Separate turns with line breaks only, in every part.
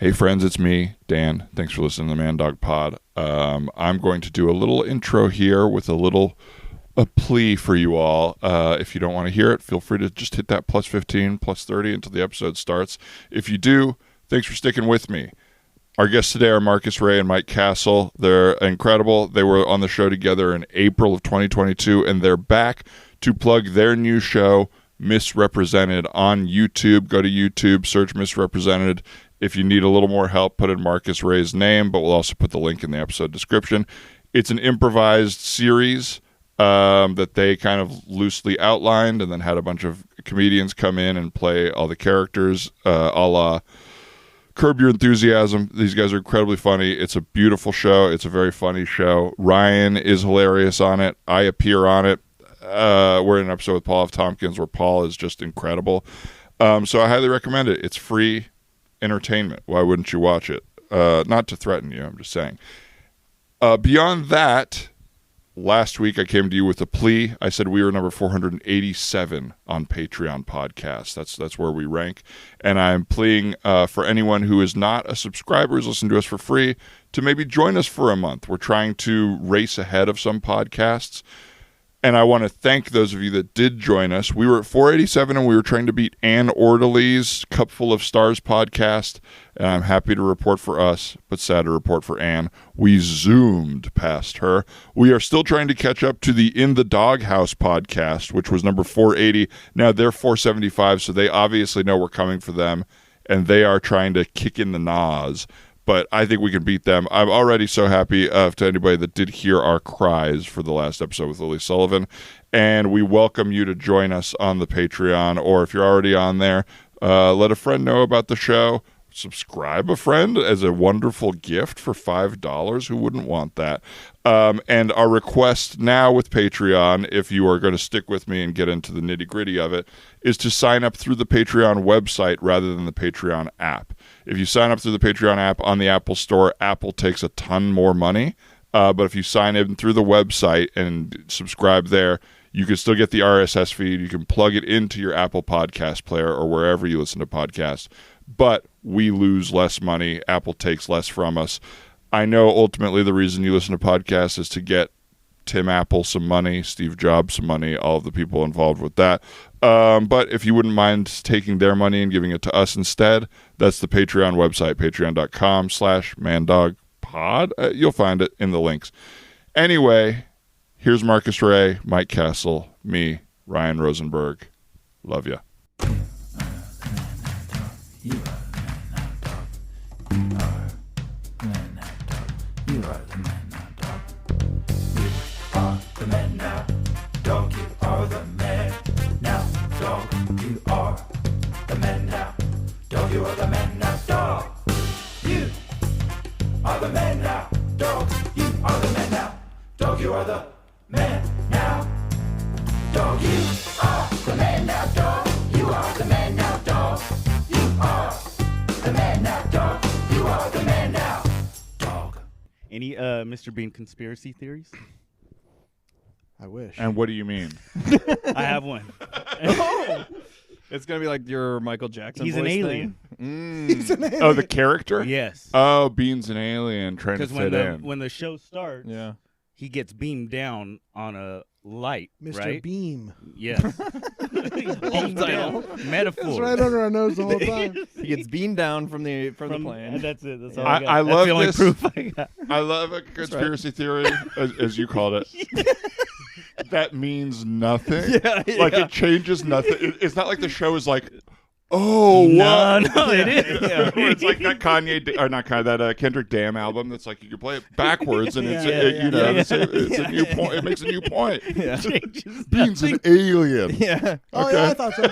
Hey friends, it's me, Dan. Thanks for listening to the Man Dog Pod. I'm going to do a little intro here with a plea for you all. If you don't want to hear it, feel free to just hit that plus 15, plus 30 until the episode starts. If you do, thanks for sticking with me. Our guests today are Marques, Ray, and Mike Castle. They're incredible. They were on the show together in April of 2022, and they're back to plug their new show, Misrepresented, on YouTube. Go to YouTube, search Misrepresented. If you need a little more help, put in Marques Ray's name, but we'll also put the link in the episode description. It's an improvised series that they kind of loosely outlined and then had a bunch of comedians come in and play all the characters, a la Curb Your Enthusiasm. These guys are incredibly funny. It's a beautiful show. It's a very funny show. Ryan is hilarious on it. I appear on it. We're in an episode with Paul F. Tompkins where Paul is just incredible. So I highly recommend it. It's free entertainment. Why wouldn't you watch it? Not to threaten you, I'm just saying. Beyond that, last week I came to you with a plea. I said we were number 487 on Patreon podcasts. That's where we rank. And I'm pleading for anyone who is not a subscriber, who's listening to us for free, to maybe join us for a month. We're trying to race ahead of some podcasts. And I want to thank those of you that did join us. We were at 487, and we were trying to beat Ann Orderly's Cupful of Stars podcast. And I'm happy to report for us, but sad to report for Ann, we zoomed past her. We are still trying to catch up to the In the Doghouse podcast, which was number 480. Now they're 475, so they obviously know we're coming for them, and they are trying to kick in the nos. But I think we can beat them. I'm already so happy to anybody that did hear our cries for the last episode with Lily Sullivan. And we welcome you to join us on the Patreon. Or if you're already on there, let a friend know about the show. Subscribe a friend as a wonderful gift for $5. Who wouldn't want that? And our request now with Patreon, if you are going to stick with me and get into the nitty-gritty of it, is to sign up through the Patreon website rather than the Patreon app. If you sign up through the Patreon app on the Apple Store, Apple takes a ton more money. But if you sign in through the website and subscribe there, you can still get the RSS feed. You can plug it into your Apple Podcast player or wherever you listen to podcasts. But we lose less money. Apple takes less from us. I know ultimately the reason you listen to podcasts is to get Tim Apple some money, Steve Jobs some money, all of the people involved with that. But if you wouldn't mind taking their money and giving it to us instead, that's the Patreon website, patreon.com/mandogpod. You'll find it in the links. Anyway, here's Marques Ray, Mike Castle, me, Ryan Rosenberg. Love ya.
You are the man now, dog. You are the man now, dog. You are the man now, dog. You are the man now, dog. You are the man now, dog. You are the man now, dog. You are the man now, dog. You are the man now, dog. You are the man now, dog. You are the man now, dog. You are the man now, dog. You are the man now, dog.
Any Mr. Bean conspiracy theories?
I wish.
And what do you mean?
I have one.
It's going to be like your Michael Jackson
He's
voice
an alien.
Thing.
Oh, the character?
Yes.
Oh, Bean's an alien trying to
Because
fit in.
when the show starts,
Yeah.
he gets beamed down on a light,
Mr.
right?
Beam.
Yes. Beamed down. Metaphor.
It's right under our nose the whole time. He gets beamed down from the plane.
That's it. That's all
I
I got. That's
love
the only
this.
proof I got.
I love a conspiracy theory, as you called it. That means nothing.
Yeah,
Like
yeah.
it changes nothing. It's not like the show is like, oh,
No,
what?
no, it is.
Yeah.
It's like that Kendrick Damn album that's like you can play it backwards and it's a new point. It makes a new point.
Yeah.
Changes
Bean's an
nothing.
alien.
Yeah.
Oh, yeah, I thought so.
Yeah,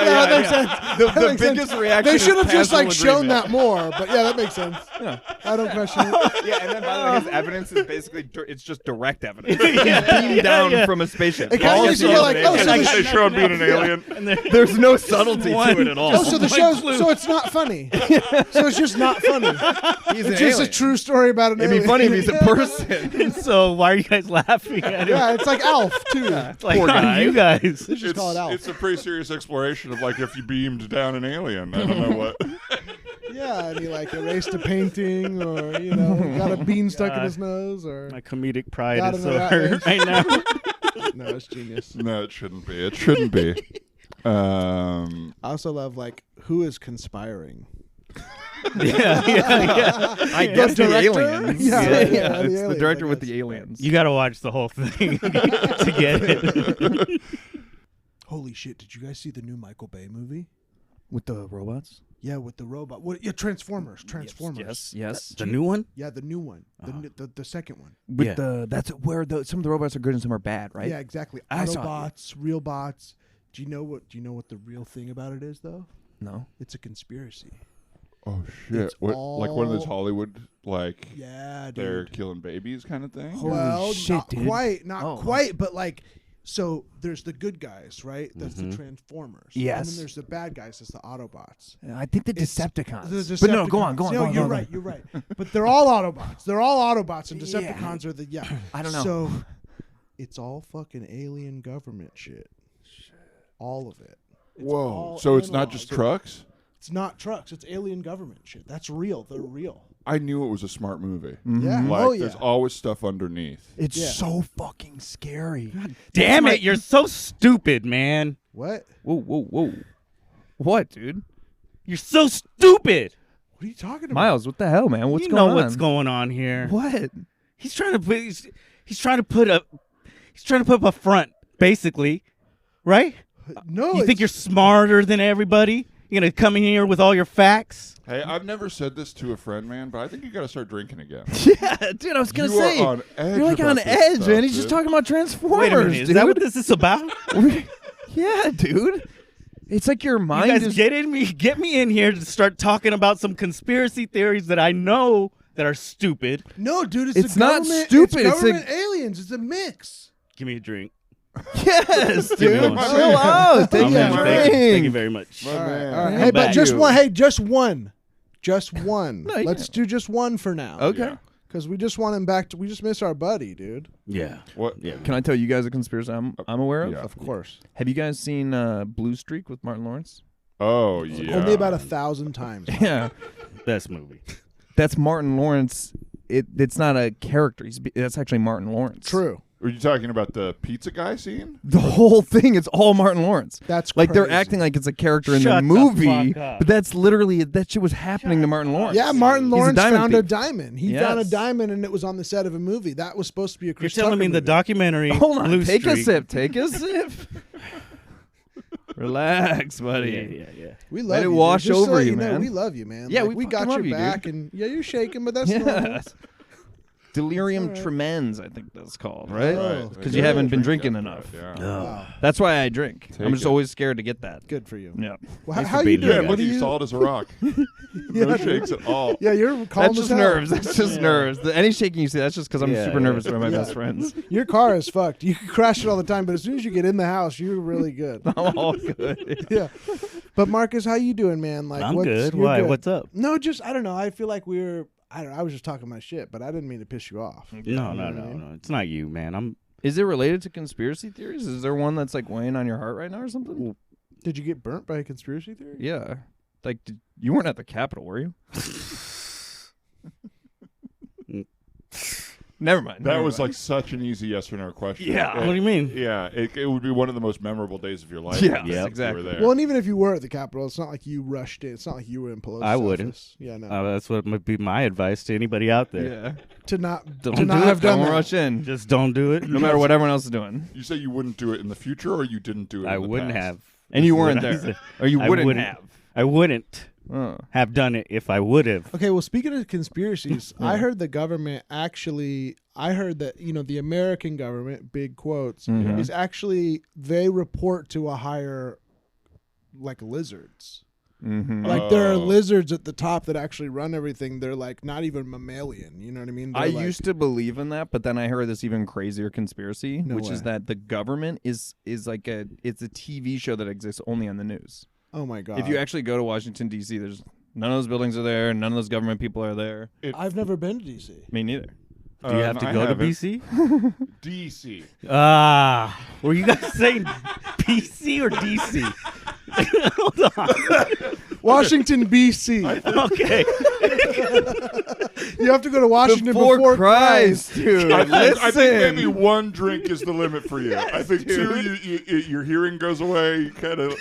that makes sense.
The
That makes
biggest
sense.
reaction
They should have
is
just like
casual
shown
agreement.
that more, but yeah, that makes sense.
Yeah.
I don't question it.
Yeah, and then by the way, his evidence is basically it's just direct evidence.
Yeah,
Beamed
yeah,
down
yeah.
from a spaceship.
It kinda
All
makes
he
you
is
like,
an
oh,
alien.
so
They show him being an alien.
And then-
There's no subtlety
one-
to it at all.
Oh, so the
my
show's
clue.
so it's not funny. So it's just not funny.
He's an
It's just a
alien.
true story about an
It'd
alien.
be funny if he's a person.
So why are you guys laughing at him?
Yeah, it's like Alf too.
It's like
Poor guy.
you guys.
Let's just call it Alf.
It's a pretty serious exploration of like if you beamed down an alien. I don't know what.
Yeah, and he like erased a painting, or got a bean stuck in his nose, or
My comedic pride
Got
is
in
so
the rat
hurt
race.
right now.
no, it's genius.
No, it shouldn't be. It shouldn't be.
I also love like who is conspiring.
yeah.
I guess the
director?
aliens.
Yeah,
yeah,
the
It's the
aliens,
director
I
with
guess.
the aliens.
You got to watch the whole thing to get it.
Holy shit! Did you guys see the new Michael Bay movie?
With the robots?
Yeah, with the robot. What? Yeah, Transformers.
Yes.
The new one?
Yeah, the new one. The second one.
With
Yeah.
that's where some of the robots are good and some are bad, right?
Yeah, exactly.
I saw it.
Autobots, real bots. Do you know what the real thing about it is though?
No.
It's a conspiracy.
Oh shit!
It's
What? Like one of those
all-
Hollywood like
Yeah, dude.
they're killing babies kind of thing.
Well,
shit,
not
dude.
quite,
Oh.
but like, so there's the good guys, right? That's the Transformers. And
Yes.
then there's the bad guys. That's the Autobots.
I think the
It's-
Decepticons.
The
But no, go
Decepticons.
on, go on.
No,
go on,
you're
go on.
right. You're right. But they're all Autobots. They're all Autobots, and
Yeah.
Decepticons are the
I don't know.
So it's all fucking alien government shit. All of it. It's
Whoa!
all
So it's not just
analog.
trucks.
It's not trucks. It's alien government shit. That's real. They're real.
I knew it was a smart movie.
Yeah.
Like
Oh yeah.
there's always stuff underneath.
It's
Yeah.
so fucking scary.
Damn it, you're so stupid, man.
What?
Whoa. What, dude?
You're so stupid.
What are you talking about?
Miles, what the hell, man? What's
you
going
know
on?
what's going on here.
What?
He's trying to put up a front, basically, right?
No.
You think you're smarter than everybody? You're gonna come in here with all your facts?
Hey, I've never said this to a friend, man, but I think you got to start drinking again.
Yeah, dude, I was gonna
You are
say
on edge
you're like
about
on
this
edge,
stuff,
man. He's just
dude.
talking about Transformers,
Wait a minute, is
dude.
that what this is about?
Yeah, dude. It's like your
You
mind
guys
is.
get me in here to start talking about some conspiracy theories that I know that are stupid.
No, dude.
It's
the
not
government,
stupid,
It's
it's
government aliens. It's a mix.
Give me a drink.
Yes,
Give me
dude.
one.
Chill out. Take
Oh,
a
man,
Thank you
drink.
very much.
My
All right.
man.
All right.
I'm
Hey, but
back.
just
You.
one. Hey, just one. Just one.
No, yeah.
Let's do just one for now.
Okay.
Yeah.
Because we just want him back. We just miss our buddy, dude.
Yeah.
What?
Yeah.
Can I tell you guys a conspiracy I'm aware of?
Yeah.
Of course.
Have you guys seen Blue Streak with Martin Lawrence?
Oh yeah.
Only about 1,000 times.
Yeah,
Best movie.
that's Martin Lawrence. It's not a character. That's actually Martin Lawrence.
True.
Were you talking about the pizza guy scene?
The whole thing, it's all Martin Lawrence.
That's
Like they're
crazy.
acting like it's a character in
Shut
the
the
movie,
fuck up.
but that's literally that shit was happening to Martin Lawrence.
Yeah, Martin
He's a
Lawrence
diamond
found a
thief.
diamond. He
Yes.
found a diamond, and it was on the set of a movie. That was supposed to be a
You're
Chris
telling me
Tucker
the
movie.
documentary
Hold on,
Blue
take a
Streak-
sip. Take a sip. Relax, buddy.
Yeah.
We love
Let it
you, dude.
wash
Just to
over
let
you,
know,
man.
we love you, man.
Yeah,
Like,
we
we got
fucking
your
love you,
back,
dude.
and yeah, you're shaking, but that's normal.
Yes. Delirium
All right.
tremens, I think that's called, right?
Oh,
Because you haven't been drinking enough.
Yeah.
Wow.
That's why I drink.
Take
I'm just
it.
always scared to get that.
Good for you.
Yeah.
Well,
Thanks
how
for
you
being here,
doing?
guys.
What do
you
you?
solid as a rock. No shakes at all.
Yeah, you're calm
That's
as
just
hell.
nerves. That's just nerves. Any shaking you see, that's just because I'm
Yeah,
super
yeah.
nervous around my
Yeah.
best friends.
Your car is fucked. You can crash it all the time, but as soon as you get in the house, you're really good.
I'm all good.
Yeah. But Marcus, how you doing, man? Like,
I'm
what's,
good.
you're
Why?
good.
What's up?
No, just I don't know. I feel like I was just talking my shit, but I didn't mean to piss you off.
No. It's not you, man.
Is it related to conspiracy theories? Is there one that's like weighing on your heart right now or something?
Did you get burnt by a conspiracy theory?
Yeah. Like, you weren't at the Capitol, were you? Never mind.
That was like such an easy yes or no question.
Yeah.
It-
What do you mean?
Yeah, it would be one of the most memorable days of your life.
Yeah,
if you were
exactly.
there.
Well, and even if you were at the Capitol, it's not like you rushed in. It's not like you were in Pelosi's
I wouldn't.
office. Yeah, no.
That's what would be my advice to anybody out there.
Yeah.
to not
Don't
to not
do it.
have done
Don't
that.
rush in.
Just don't do it.
No matter what everyone else is doing.
You say you wouldn't do it in the future, or you didn't do it.
I
in the
wouldn't
past?
have.
And you
This is
weren't
what I
there.
said.
Or you
I
wouldn't
wouldn't.
have.
I wouldn't
Oh.
have done it if I would have.
Okay, well, speaking of conspiracies, I heard the government actually. I heard that the American government, big quotes,
Mhm.
is actually they report to a higher, like lizards.
Mm-hmm.
Like there are
Oh.
lizards at the top that actually run everything. They're like not even mammalian. You know what I mean?
I
They're like-
used to believe in that, but then I heard this even crazier conspiracy,
No
which is
way.
that the government is like it's a TV show that exists only on the news.
Oh my god!
If you actually go to Washington D.C., there's none of those buildings are there, none of those government people are there.
I've never been to DC.
Me neither.
Do you have to
I
go to
haven't.
BC?
DC.
Were you guys saying PC or DC? Hold on.
Washington, B.C.
Okay.
You have to go to Washington before
Christ, dude.
I think maybe one drink is the limit for you. I think two, your hearing goes away. You kind of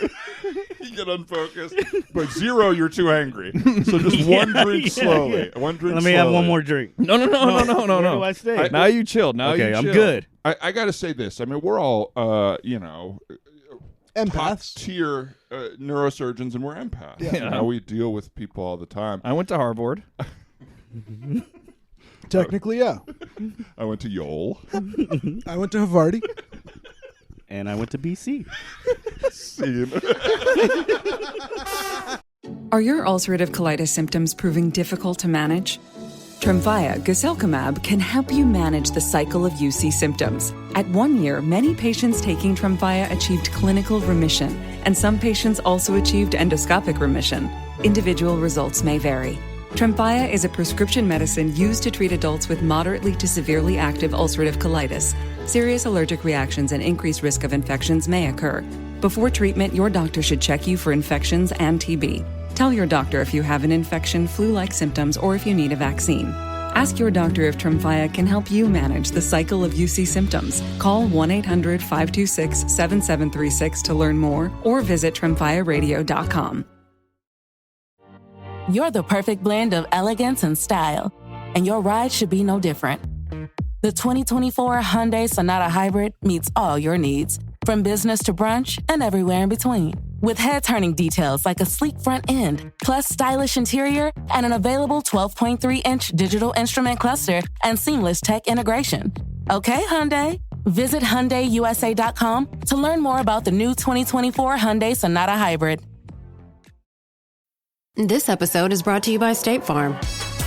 you get unfocused. But 0, you're too angry. So just one drink slowly. One drink.
Let me have one more drink.
No.
Where do I stay?
Now you chill.
Okay, I'm good.
I got to say this. I mean, we're all,
Empaths.
top-tier neurosurgeons, and we're empaths.
Yeah.
You know, we deal with people all the time.
I went to Harvard.
Technically, yeah.
I went to Yale.
I went to Havarti.
And I went to BC.
Are your ulcerative colitis symptoms proving difficult to manage? Tremfya guselkumab can help you manage the cycle of UC symptoms. At 1 year, many patients taking Tremfya achieved clinical remission, and some patients also achieved endoscopic remission. Individual results may vary. Tremfya is a prescription medicine used to treat adults with moderately to severely active ulcerative colitis. Serious allergic reactions and increased risk of infections may occur. Before treatment, your doctor should check you for infections and TB. Tell your doctor if you have an infection, flu-like symptoms, or if you need a vaccine. Ask your doctor if Tremfya can help you manage the cycle of UC symptoms. Call 1-800-526-7736 to learn more or visit tremfyaradio.com.
You're the perfect blend of elegance and style, and your ride should be no different. The 2024 Hyundai Sonata Hybrid meets all your needs, from business to brunch and everywhere in between. With head-turning details like a sleek front end, plus stylish interior, and an available 12.3-inch digital instrument cluster and seamless tech integration. Okay, Hyundai. Visit HyundaiUSA.com to learn more about the new 2024 Hyundai Sonata Hybrid.
This episode is brought to you by State Farm.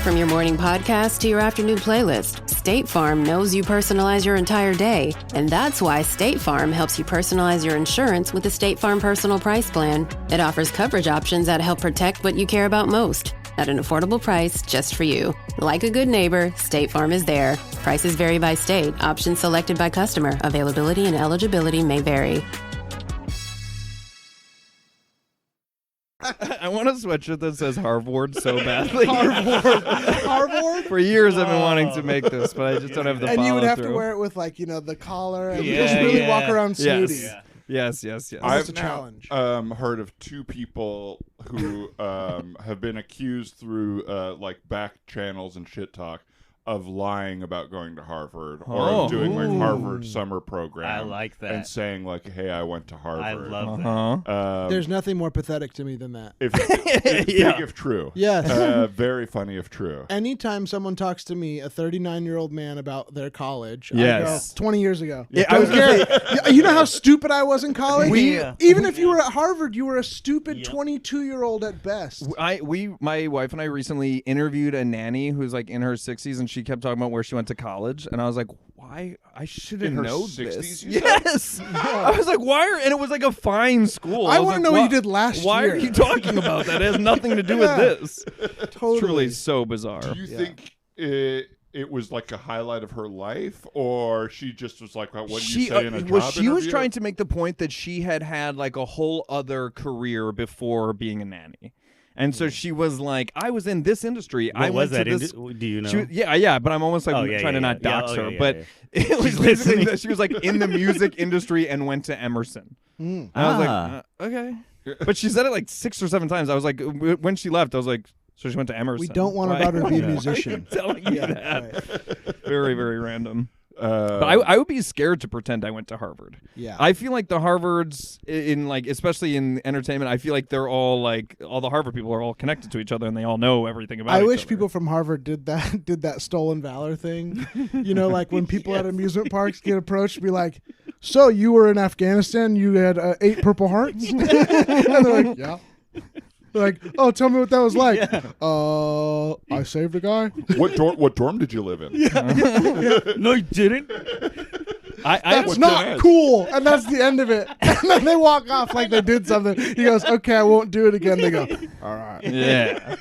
From your morning podcast to your afternoon playlist, State Farm knows you personalize your entire day, and that's why State Farm helps you personalize your insurance with the State Farm Personal Price Plan. It offers coverage options that help protect what you care about most at an affordable price just for you. Like a good neighbor, State Farm is there. Prices vary by state. Options selected by customer. Availability and eligibility may vary.
I want a sweatshirt that says Harvard so badly.
Harvard?
For years I've been wanting to make this, but I just don't have the
And you would have to
follow-through.
wear it with, like, the collar and
Yeah,
just really
yeah.
walk around snooty.
Yes.
That's
I've
a challenge.
heard of two people who have been accused through like back channels and shit talk of lying about going to Harvard or of doing like Harvard summer program.
I like that.
And saying like, "Hey, I went to Harvard."
I love that.
There's nothing more pathetic to me than that.
If big if true.
Yes.
Very funny if true.
Anytime someone talks to me, a 39-year-old man, about their college,
Yes.
I go, 20 years ago.
Yeah, I was
Gary, you know how stupid I was in college?
Yeah.
Even if you were at Harvard, you were a stupid 22-year-old at best.
My wife and I recently interviewed a nanny who's like in her 60s, and she kept talking about where she went to college, and I was like, why? I shouldn't
In her
know
60s,
this.
you said?
Yes. I was like, why are? And it was like a fine school.
I
was
wanna
like,
know what you did last
Why
year.
are you talking about that? It has nothing to do with this.
Totally.
It's truly so bizarre.
Do you think it was like a highlight of her life, or she just was like, "What do you say in a job
she was
interview?"
trying to make the point that she had like a whole other career before being a nanny. And so she was like, I was in this industry.
What
I
was
went
that?
to this.
Do you know?
She, yeah, but I'm almost like trying to not dox her. But it was basically that she was like in the music industry and went to Emerson. And I was like, okay. But she said it like 6 or 7 times. I was like, when she left, I was like, so she went to Emerson.
We don't want our daughter to be a musician.
Telling you that.
Right.
Very, very random. But I would be scared to pretend I went to Harvard.
Yeah.
I feel like the Harvards in like, especially in entertainment, I feel like they're all like, all the Harvard people are all connected to each other and they all know everything about
I
each
wish
other.
people from Harvard did that stolen valor thing. You know, like when people at amusement parks get approached, be like, "So you were in Afghanistan? You had 8 Purple Hearts?" And they're like, "Yeah." They're like, "Oh, tell me what that was like." I saved a guy.
What dorm did you live in?
No, you didn't.
That's not cool. And that's the end of it. And then they walk off like they did something. He goes, "Okay, I won't do it again." They go, All right.
Yeah.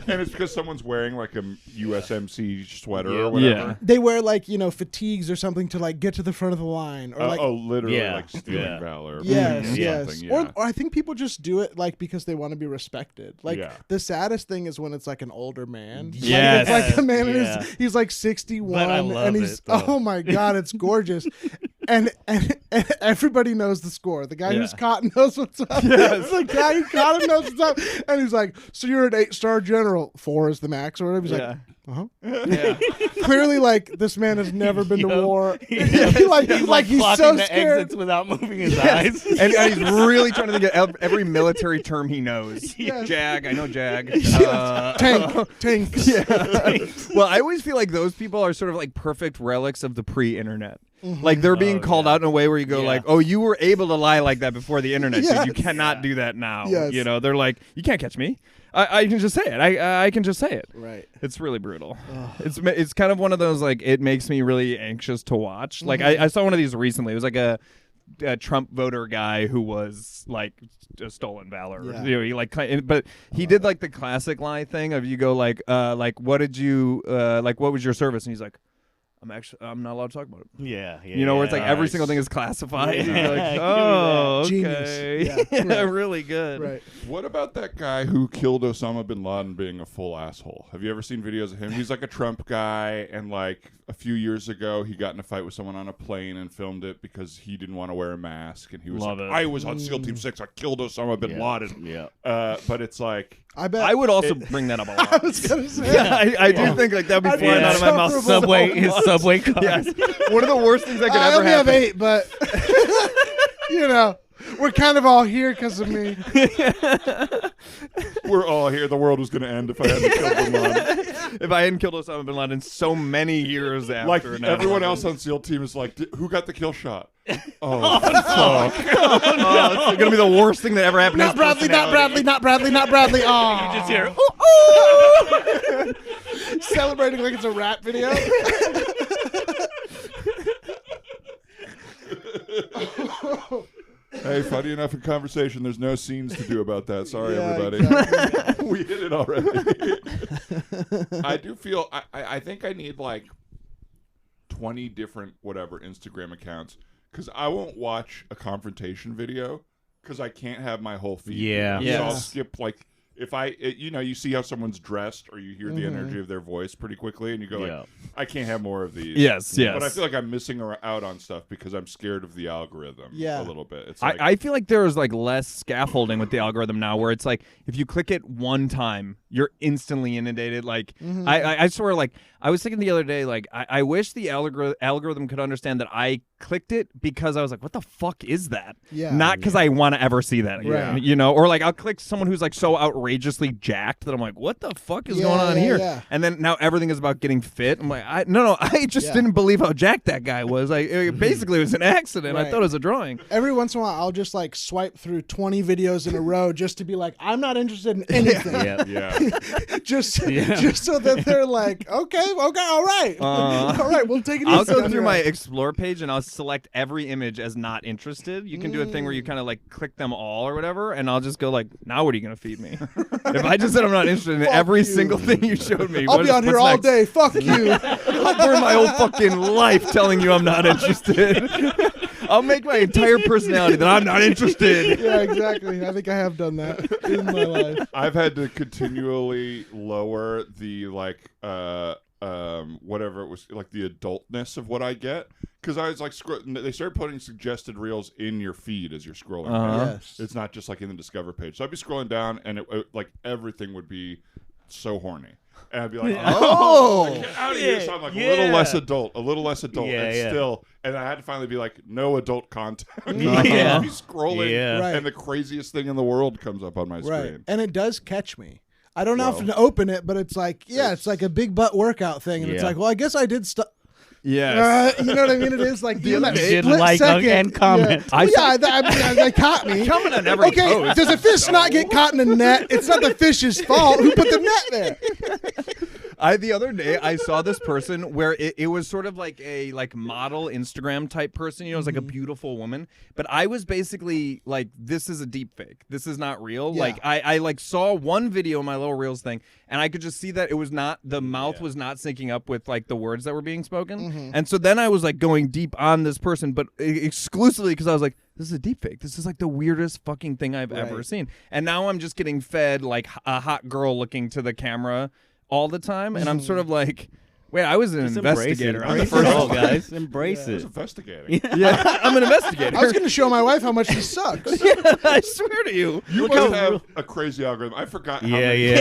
And it's because someone's wearing like a USMC sweater or whatever.
Yeah.
They wear like, fatigues or something to like get to the front of the line, or like
literally like stealing valor.
Yes, yes.
Something, yeah.
Or I think people just do it like because they want to be respected. Like the saddest thing is when it's like an older man.
Yes.
Like, it's like a man he's like 61
But I love
and he's
it, though.
oh my god, it's gorgeous. And everybody knows the score. The guy who's caught knows what's up.
Yes.
The guy who caught him knows what's up. And he's like, so you're an 8-star general. 4 is the max or whatever. He's like,
Yeah.
clearly, like, this man has never been to war.
He's
he's
clocking
so
the
scared.
exits without moving his eyes.
And he's really trying to think of every military term he knows.
Yes.
Jag, I know Jag.
Tank.
Yeah. Well, I always feel like those people are sort of like perfect relics of the pre-internet. Like they're being called out in a way where you go like, oh, you were able to lie like that before the internet.
Yes.
So you cannot do that now.
Yes.
They're like, you can't catch me. I can just say it. I can just say it.
Right.
It's really brutal. It's kind of one of those like it makes me really anxious to watch. Like I saw one of these recently. It was like a Trump voter guy who was like a stolen valor.
Yeah.
He like, but he did like the classic lie thing of you go like what did you what was your service? And he's like, I'm not allowed to talk about it.
Yeah.
Where it's like every single thing is classified.
Yeah.
You're like, oh,
Genius.
okay.
Yeah.
Really good.
Right.
What about that guy who killed Osama bin Laden being a full asshole? Have you ever seen videos of him? He's like a Trump guy, and like a few years ago, he got in a fight with someone on a plane and filmed it because he didn't want to wear a mask, and he was I was on SEAL Team 6. I killed Osama bin Laden.
Yeah.
But it's like
I bet.
I would also bring that up a lot.
I was going to say.
Yeah, I do think like that'd be flying out of my mouth.
His subway car.
Yes. One of the worst things that could
I
ever
only
happen.
have 8, but we're kind of all here because of me.
we're all here. The world was going to end if I hadn't killed bin Laden.
If I hadn't killed Osama bin Laden so many years after.
Like
9/11.
everyone else on SEAL Team is like, who got the kill shot? Oh, fuck.
It's gonna be the worst thing that ever happened.
Not Bradley, not Bradley, not Bradley, not Bradley. Oh.
You just hear,
Celebrating like it's a rap video.
Hey, funny enough in conversation, there's no scenes to do about that. Sorry, everybody.
Exactly.
We hit it already. I do feel, I think I need like 20 different whatever Instagram accounts because I won't watch a confrontation video because I can't have my whole feed.
Yeah.
So
Yes.
I'll skip like, if you see how someone's dressed or you hear the energy of their voice pretty quickly and you go like, I can't have more of these.
Yes.
But I feel like I'm missing out on stuff because I'm scared of the algorithm a little bit. It's like,
I feel like there's like less scaffolding with the algorithm now where it's like if you click it one time, you're instantly inundated. Like I swear, like I was thinking the other day, like I wish the algorithm could understand that I clicked it because I was like, what the fuck is that?
Yeah.
Not because I want to ever see that again.
Right.
Or like I'll click someone who's like so outrageously jacked that I'm like, what the fuck is going on here?
Yeah.
And then now everything is about getting fit. I'm like, I just didn't believe how jacked that guy was. Like basically it was an accident.
Right.
I thought it was a drawing.
Every once in a while, I'll just like swipe through 20 videos in a row just to be like, I'm not interested in anything.
yeah.
just so that they're like, okay, all right. All right, we'll take it easy.
I'll go
on
through
your
my
end.
explore page and I'll select every image as not interested. You can do a thing where you kind of like click them all or whatever, and I'll just go like, now what are you gonna feed me? If I just said I'm not interested in every single thing you showed me,
I'll be on here all day. Fuck you.
I'll burn my whole fucking life telling you I'm not interested. I'll make my entire personality that I'm not interested.
Yeah, exactly. I think I have done that in my life.
I've had to continually lower the whatever it was, like the adultness of what I get, because I was like they started putting suggested reels in your feed as you're scrolling down.
Yes.
It's not just like in the Discover page. So I'd be scrolling down and it like everything would be so horny. And I'd be like,
Oh.
get out of here. So I'm like a little less adult. Still, and I had to finally be like, no adult content. I'd be scrolling,
Right.
and the craziest thing in the world comes up on my
Right.
screen.
And it does catch me. I don't know if to open it, but it's like, it's like a big butt workout thing. And it's like, well, I guess I did stuff.
Yes.
You know what I mean? It is like
You
that
did
split
like
second.
and comment.
Yeah, they caught me.
Comment on every
Okay,
post.
does a fish not get caught in a net? It's not the fish's fault. Who put the net there?
The other day I saw this person where it was sort of like a model Instagram type person, you know, it was like a beautiful woman, but I was basically like, this is a deep fake. This is not real.
Yeah.
Like I like saw one video in my little Reels thing, and I could just see that it was not, the mouth was not syncing up with like the words that were being spoken. And so then I was like going deep on this person, but exclusively because I was like, this is a deep fake. This is like the weirdest fucking thing I've ever seen. And now I'm just getting fed like a hot girl looking to the camera all the time, and I'm sort of like, wait, I was an investigator.
I'm the first guys. Embrace it.
Investigating.
Yeah, I'm an investigator.
I was going to show my wife how much this sucks.
Yeah, I swear to you.
You must have a crazy algorithm. I forgot how many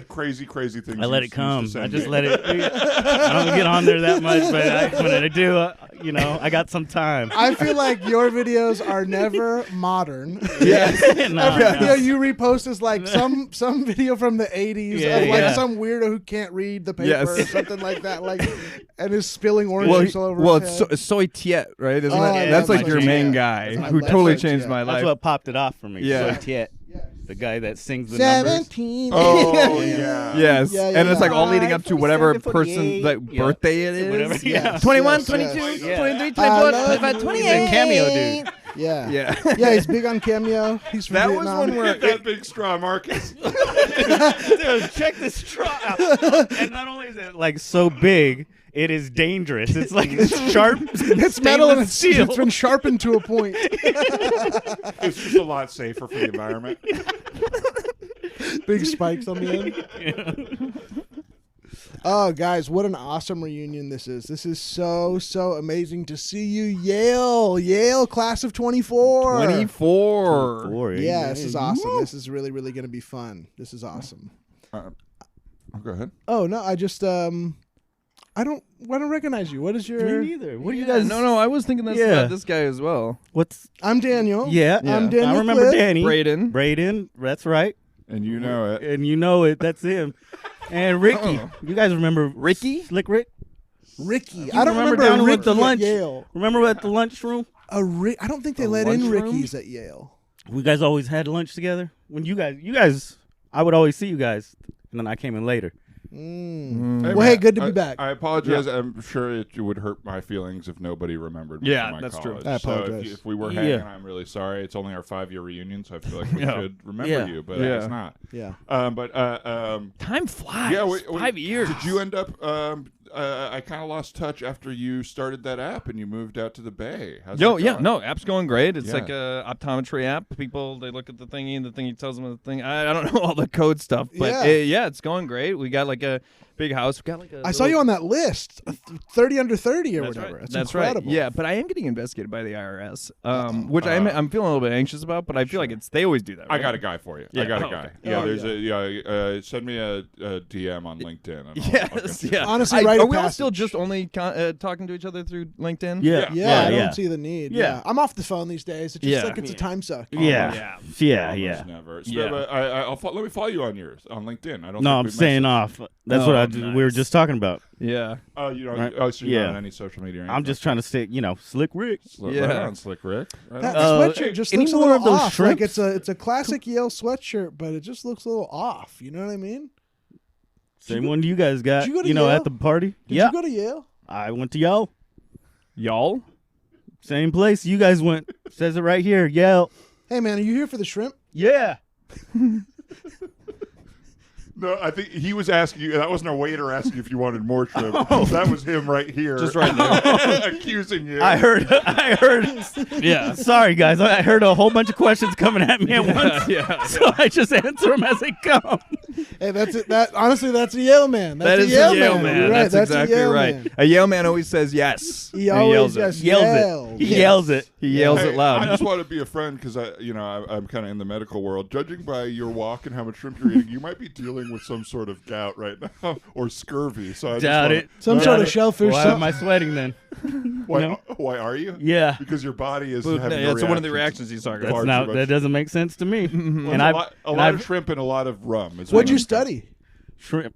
crazy things
I let it come.
used to
I
send
just
me.
let it. I don't get on there that much, but when I do, you know, I got some time.
I feel like your videos are never modern.
Yes.
Every video you repost is like some video from the 80s of like some weirdo who can't read the paper or something like that, like, and is spilling oranges all over his head.
It's soy tiet, right? Isn't
Oh,
that,
yeah,
that's like
my
your
jam.
main guy
That's my
who
best
totally
friend,
changed
yeah.
my life.
That's what popped it off for me.
Yeah.
So Tiet, the guy that sings the numbers.
17.
Oh, yeah.
Yes,
Yeah,
and it's like all
yeah.
leading up to whatever
47,
person like
48.
birthday it is.
Whatever, yeah.
21,
Yes,
22,
yes.
23, 24,
I love
25,
you.
28.
He's a cameo dude.
Yeah.
Yeah.
Yeah, he's big on Cameo. He's from
That was
Vietnam.
one where
That big straw, Marcus.
Dude, check this straw out. And not only is it like so big, it is dangerous. It's like sharp.
It's metal and
steel.
it's been sharpened to a point.
It's just a lot safer for the environment.
Big spikes on the end. Oh, guys, what an awesome reunion this is. This is so amazing to see you. Yale class of 24.
24.
Yeah, this is awesome. This is really going to be fun. This is awesome.
Go ahead.
Oh, no, I just, I don't recognize you. What is your...
Me neither. What do you guys...
No, I was thinking this about this guy as well.
What's...
I'm Daniel.
Yeah.
I'm Daniel
I remember
Cliff.
Danny.
Braden.
That's right.
And you know it.
And you know it. That's him. And Ricky. You guys remember
Ricky?
Slick Rick?
Ricky. I don't
remember
remember
down
Ricky
with the
at
lunch?
Yale.
Remember at the lunchroom?
I don't think they let in Rickies at Yale.
We guys always had lunch together. When you guys, I would always see you guys, and then I came in later.
Well, hey, good to be back.
I apologize. I'm sure it would hurt my feelings if nobody remembered me
Yeah,
from my
that's
college.
true.
I
So
apologize.
if we were hanging, I'm really sorry. It's only our 5-year reunion, so I feel like we should remember you, but it's not.
Yeah.
Time flies.
Yeah,
5 years.
Did you end up? I kind of lost touch after you started that app and you moved out to the Bay. How's that going?
No, app's going great. It's
Yeah.
like a optometry app. People, they look at the thingy, and the thingy tells them the thing. I don't know all the code stuff, but it's going great. We got like a big house. We got like a
I saw you on that list, 30 under 30 or
That's
whatever.
right.
That's
right.
incredible.
Yeah, but I am getting investigated by the IRS, which I'm feeling a little bit anxious about. But I feel like they always do that. Right?
I got a guy for you.
Yeah.
I got a
Oh,
guy.
okay.
Yeah,
Oh,
there's send me a DM on LinkedIn. And I'll
Yes,
get you.
yeah.
Honestly, write a
are we all
passage.
still just only talking to each other through LinkedIn?
Yeah.
Yeah, I don't see the need.
Yeah.
I'm off the phone these days. It's just
Yeah.
like it's a time suck.
Yeah.
Almost never. So,
Yeah.
but let me follow you on yours on LinkedIn. I don't.
No,
think
I'm
we
staying
messaged.
off. That's what
nice.
we were just talking about.
Yeah.
Oh, you don't.
Right.
Oh, so you're not
Yeah.
on any social media. Or
I'm
anything?
just trying to stay, Slick Rick.
Right
Yeah.
on, Slick Rick. Right
That
on.
sweatshirt just
any
looks a
more
little
of those
off. Like
shrimps?
it's a classic Yale sweatshirt, but it just looks a little off. You know what I mean?
Same one you guys got,
did you go to Yale?
at the party.
Did
Yeah.
you go to Yale?
I went to Yale.
Y'all?
Same place you guys went. Says it right here. Yale.
Hey, man, are you here for the shrimp?
Yeah.
No, I think he was asking you. That wasn't a waiter asking if you wanted more shrimp. That was him right here,
Just right now.
accusing you.
I heard. Yeah. Sorry, guys. I heard a whole bunch of questions coming at me at once.
Yeah.
So I just answer them as they come.
Hey, that's it. Honestly, that's a Yale man. That's
That is
a Yale
a Yale
man.
man.
You're right.
That's
a
exactly
Yale
right.
man.
A Yale man always says yes.
He
And
always
yells it.
just
Yells
yells.
it. He yells it.
He yells
Hey,
it loud.
I just want to be a friend because I'm kind of in the medical world. Judging by your walk and how much shrimp you're eating, you might be dealing with some sort of gout right now or scurvy. So I
Doubt it.
Some sort of shellfish.
Why am I sweating then?
Why are you?
Yeah.
Because your body is
But,
having
yeah,
a
it's one of the
reaction
reactions he's talking
to
about.
far too much.
That doesn't make sense to me.
Well,
And
a
I've
lot of shrimp and a lot of rum. Is
What'd
what
you
I'm
study?
shrimp,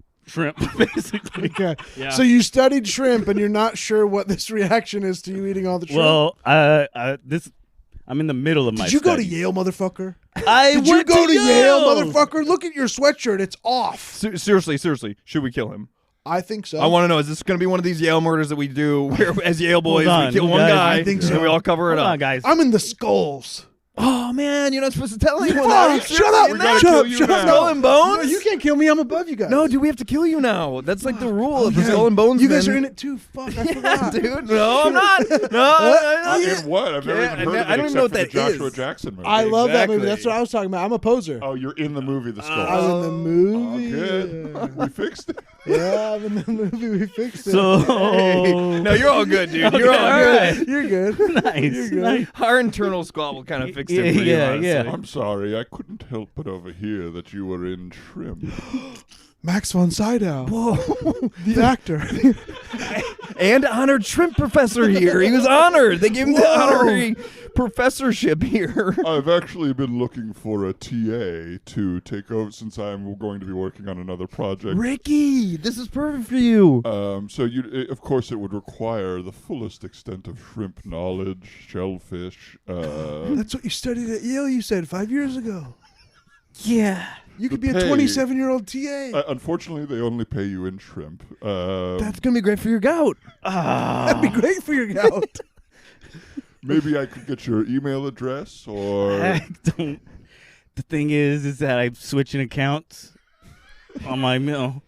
basically.
Okay.
Yeah.
So you studied shrimp, and you're not sure what this reaction is to you eating all the shrimp.
Well, I'm in the middle of my.
Did you go to
studies.
Yale, motherfucker?
Did
you go to Yale, motherfucker? Look at your sweatshirt; it's off.
Seriously, should we kill him?
I think so.
I want to know, is this going to be one of these Yale murders that we do where as Yale boys
on,
we kill one
guys.
guy
I think so.
and we all cover it
Hold
up?
on, guys.
I'm in the skulls.
Oh, man, you're not supposed to tell anyone
Fuck,
that.
shut up.
We gotta
Shut
kill
up.
you
Shut
now.
up.
Skull and Bones?
No, you can't kill me. I'm above you guys.
No, dude, we have to kill you now. That's like the rule
Oh,
of the
yeah.
Skull and Bones.
You guys
men.
are in it too. Fuck, I forgot.
Dude, no, I'm not. No,
In what? I've never
Yeah,
even heard of it
I don't even know
except
what
for
that
the Joshua
is.
Jackson movie.
I love that movie.
Exactly.
That's what I was talking about. I'm a poser.
Oh, you're in the movie The Skull.
I'm in the movie.
Oh, good. We fixed it.
Yeah, I'm in the movie. We fixed it.
So
No, you're all good, dude.
Okay,
You're all
all
good.
right.
You're good.
nice.
You're good.
nice.
Our internal squabble kind of fixed it for you,
Yeah,
honestly.
yeah.
I'm sorry, I couldn't help but overhear that you were in Shrimp.
Max von Sydow. Whoa. The actor.
And honored shrimp professor here. He was honored. They gave him the honorary professorship here.
I've actually been looking for a TA to take over since I'm going to be working on another project.
Ricky, this is perfect for you.
So of course, it would require the fullest extent of shrimp knowledge, shellfish.
That's what you studied at Yale, you said 5 years ago.
Yeah.
You could be a
pay.
27-year-old TA.
Unfortunately, they only pay you in shrimp.
That's going to be great for your gout.
That'd be great for your gout.
Maybe I could get your email address, or
I don't. The thing is that I'm switching accounts on my mail.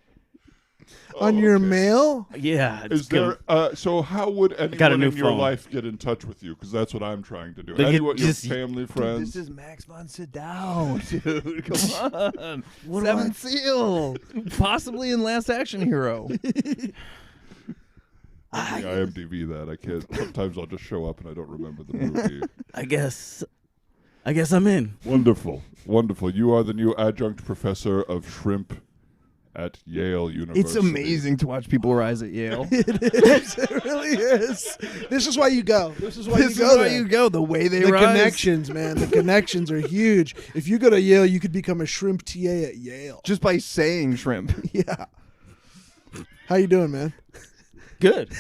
On your
okay.
mail?
Yeah.
Is there? So how would anyone
got a new
in your
phone.
life get in touch with you? Because that's what I'm trying to do.
They get
Anyone, your
just-
family, friends.
This is Max von Sydow, dude. Come on.
What do
Seventh Seal. Possibly in Last Action Hero.
I IMDb that. I can't. Sometimes I'll just show up and I don't remember the movie.
I guess I'm in.
Wonderful, wonderful. You are the new adjunct professor of shrimp at Yale University.
It's amazing to watch people rise at Yale.
It really is. This is why you go. This is why
This
you
is
go
where
there.
you go. The way they
The
rise.
connections, man. The connections are huge. If you go to Yale, you could become a shrimp TA at Yale.
Just by saying shrimp.
Yeah. How you doing, man?
Good.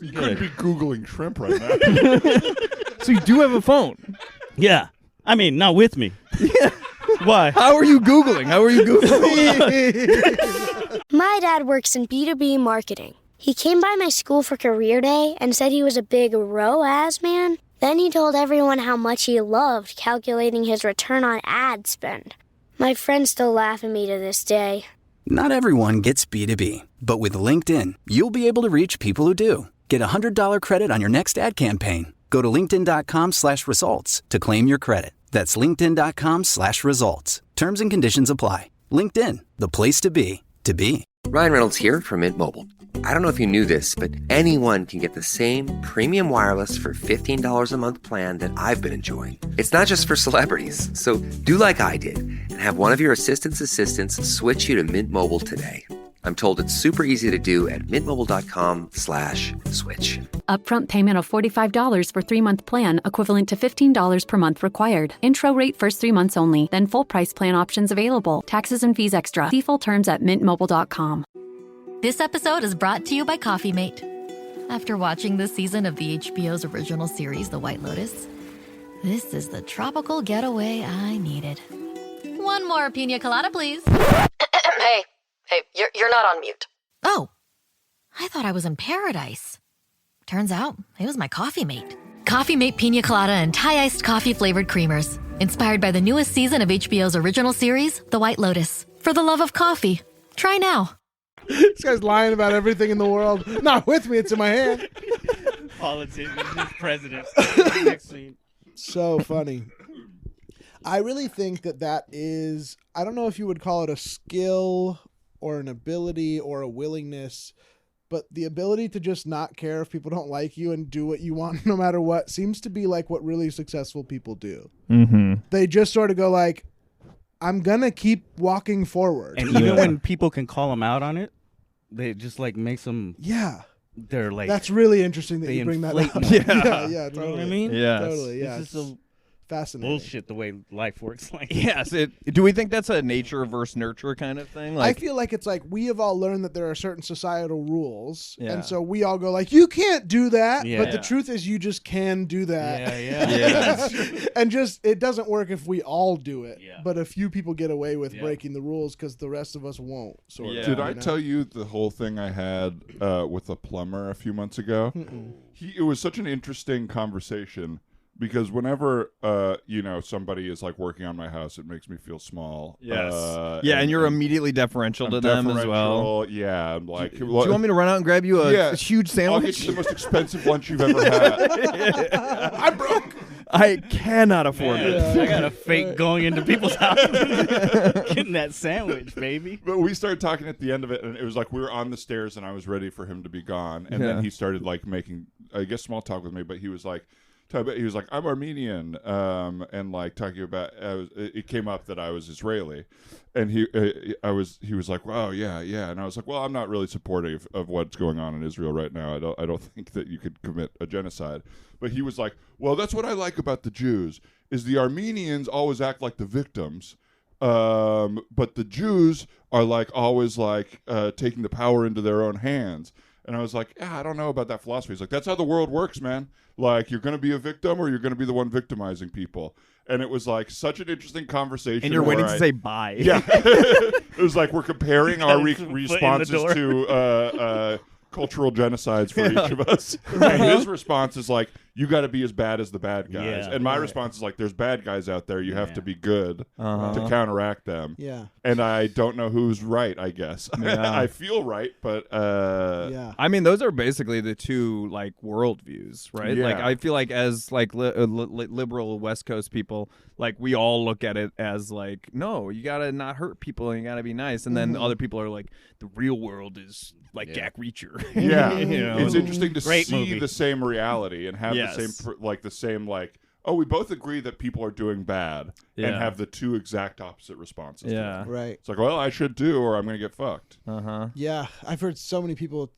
You couldn't be Googling shrimp right now.
So you do have a phone.
Yeah. I mean, not with me. Yeah. Why?
How are you Googling?
My dad works in B2B marketing. He came by my school for career day and said he was a big ROAS man. Then he told everyone how much he loved calculating his return on ad spend. My friends still laugh at me to this day.
Not everyone gets B2B, but with LinkedIn, you'll be able to reach people who do. Get a $100 credit on your next ad campaign. Go to linkedin.com/results to claim your credit. That's linkedin.com/results. Terms and conditions apply. LinkedIn, the place to be, to be.
Ryan Reynolds here from Mint Mobile. I don't know if you knew this, but anyone can get the same premium wireless for $15 a month plan that I've been enjoying. It's not just for celebrities. So do like I did and have one of your assistants switch you to Mint Mobile today. I'm told it's super easy to do at mintmobile.com/switch.
Upfront payment of $45 for 3-month plan, equivalent to $15 per month required. Intro rate first 3 months only, then full price plan options available. Taxes and fees extra. See full terms at mintmobile.com.
This episode is brought to you by Coffee Mate. After watching this season of the HBO's original series, The White Lotus, this is the tropical getaway I needed. One more pina colada, please.
Hey, you're not on mute.
Oh, I thought I was in paradise. Turns out it was my Coffee Mate. Coffee Mate Pina Colada and Thai-iced coffee flavored creamers. Inspired by the newest season of HBO's original series, The White Lotus. For the love of coffee. Try now.
This guy's lying about everything in the world. Not with me, it's in my hand.
Politician, president. Next scene.
So funny. I really think that is, I don't know if you would call it a skill or an ability or a willingness, but the ability to just not care if people don't like you and do what you want no matter what seems to be like what really successful people do.
Mm-hmm.
They just sort of go like, I'm going to keep walking forward.
And even when people can call them out on it, they just like makes them.
Yeah.
They're like.
That's really interesting that you bring that up.
More.
Yeah,
You
totally.
know what I mean?
Yes.
Totally, yeah.
It's just a
fascinating.
bullshit the way life works. Like,
Yes. Do we think that's a nature versus nurture kind of thing?
I feel like it's like we have all learned that there are certain societal rules,
Yeah.
and so we all go like, "You can't do that,"
Yeah.
but the truth is, you just can do that.
yeah.
And just it doesn't work if we all do it,
Yeah.
but a few people get away with breaking the rules because the rest of us won't. Sort of.
Did I tell you the whole thing I had with a plumber a few months ago? It was such an interesting conversation because whenever somebody is like working on my house, it makes me feel small.
Yes. And you're immediately deferential to them as well.
Yeah. I'm like,
do you want me to run out and grab you a huge sandwich?
I'll get you the most expensive lunch you've ever had.
I'm broke.
I cannot afford it.
I got a fake going into people's houses, getting that sandwich, baby.
But we started talking at the end of it, and it was like we were on the stairs, and I was ready for him to be gone, and then he started like making, I guess, small talk with me. But he was like, I'm Armenian, and like talking about. It came up that I was Israeli, and he was like, wow, yeah, and I was like, well, I'm not really supportive of what's going on in Israel right now. I don't think that you could commit a genocide. But he was like, well, that's what I like about the Jews is the Armenians always act like the victims, but the Jews are like always like taking the power into their own hands. And I was like, I don't know about that philosophy. He's like, that's how the world works, man. Like, you're going to be a victim or you're going to be the one victimizing people. And it was like such an interesting conversation.
And you're waiting to say bye.
Yeah. It was like we're comparing our responses to cultural genocides for each of us. And his response is like, you got to be as bad as the bad guys. And my response is like, there's bad guys out there. You have to be good to counteract them.
Yeah.
And I don't know who's right, I guess. I feel right, but
I mean, those are basically the two like worldviews, right?
Yeah.
Like I feel like as like liberal West Coast people, like we all look at it as like, no, you got to not hurt people and you got to be nice. And then other people are like, the real world is like Jack Reacher.
Yeah.
You know?
It's interesting to
Great
see
movie.
the same reality and have the same oh, we both agree that people are doing bad and have the two exact opposite responses. to that.
Right.
It's like, well, I should do or I'm going to get fucked.
Yeah, I've heard so many people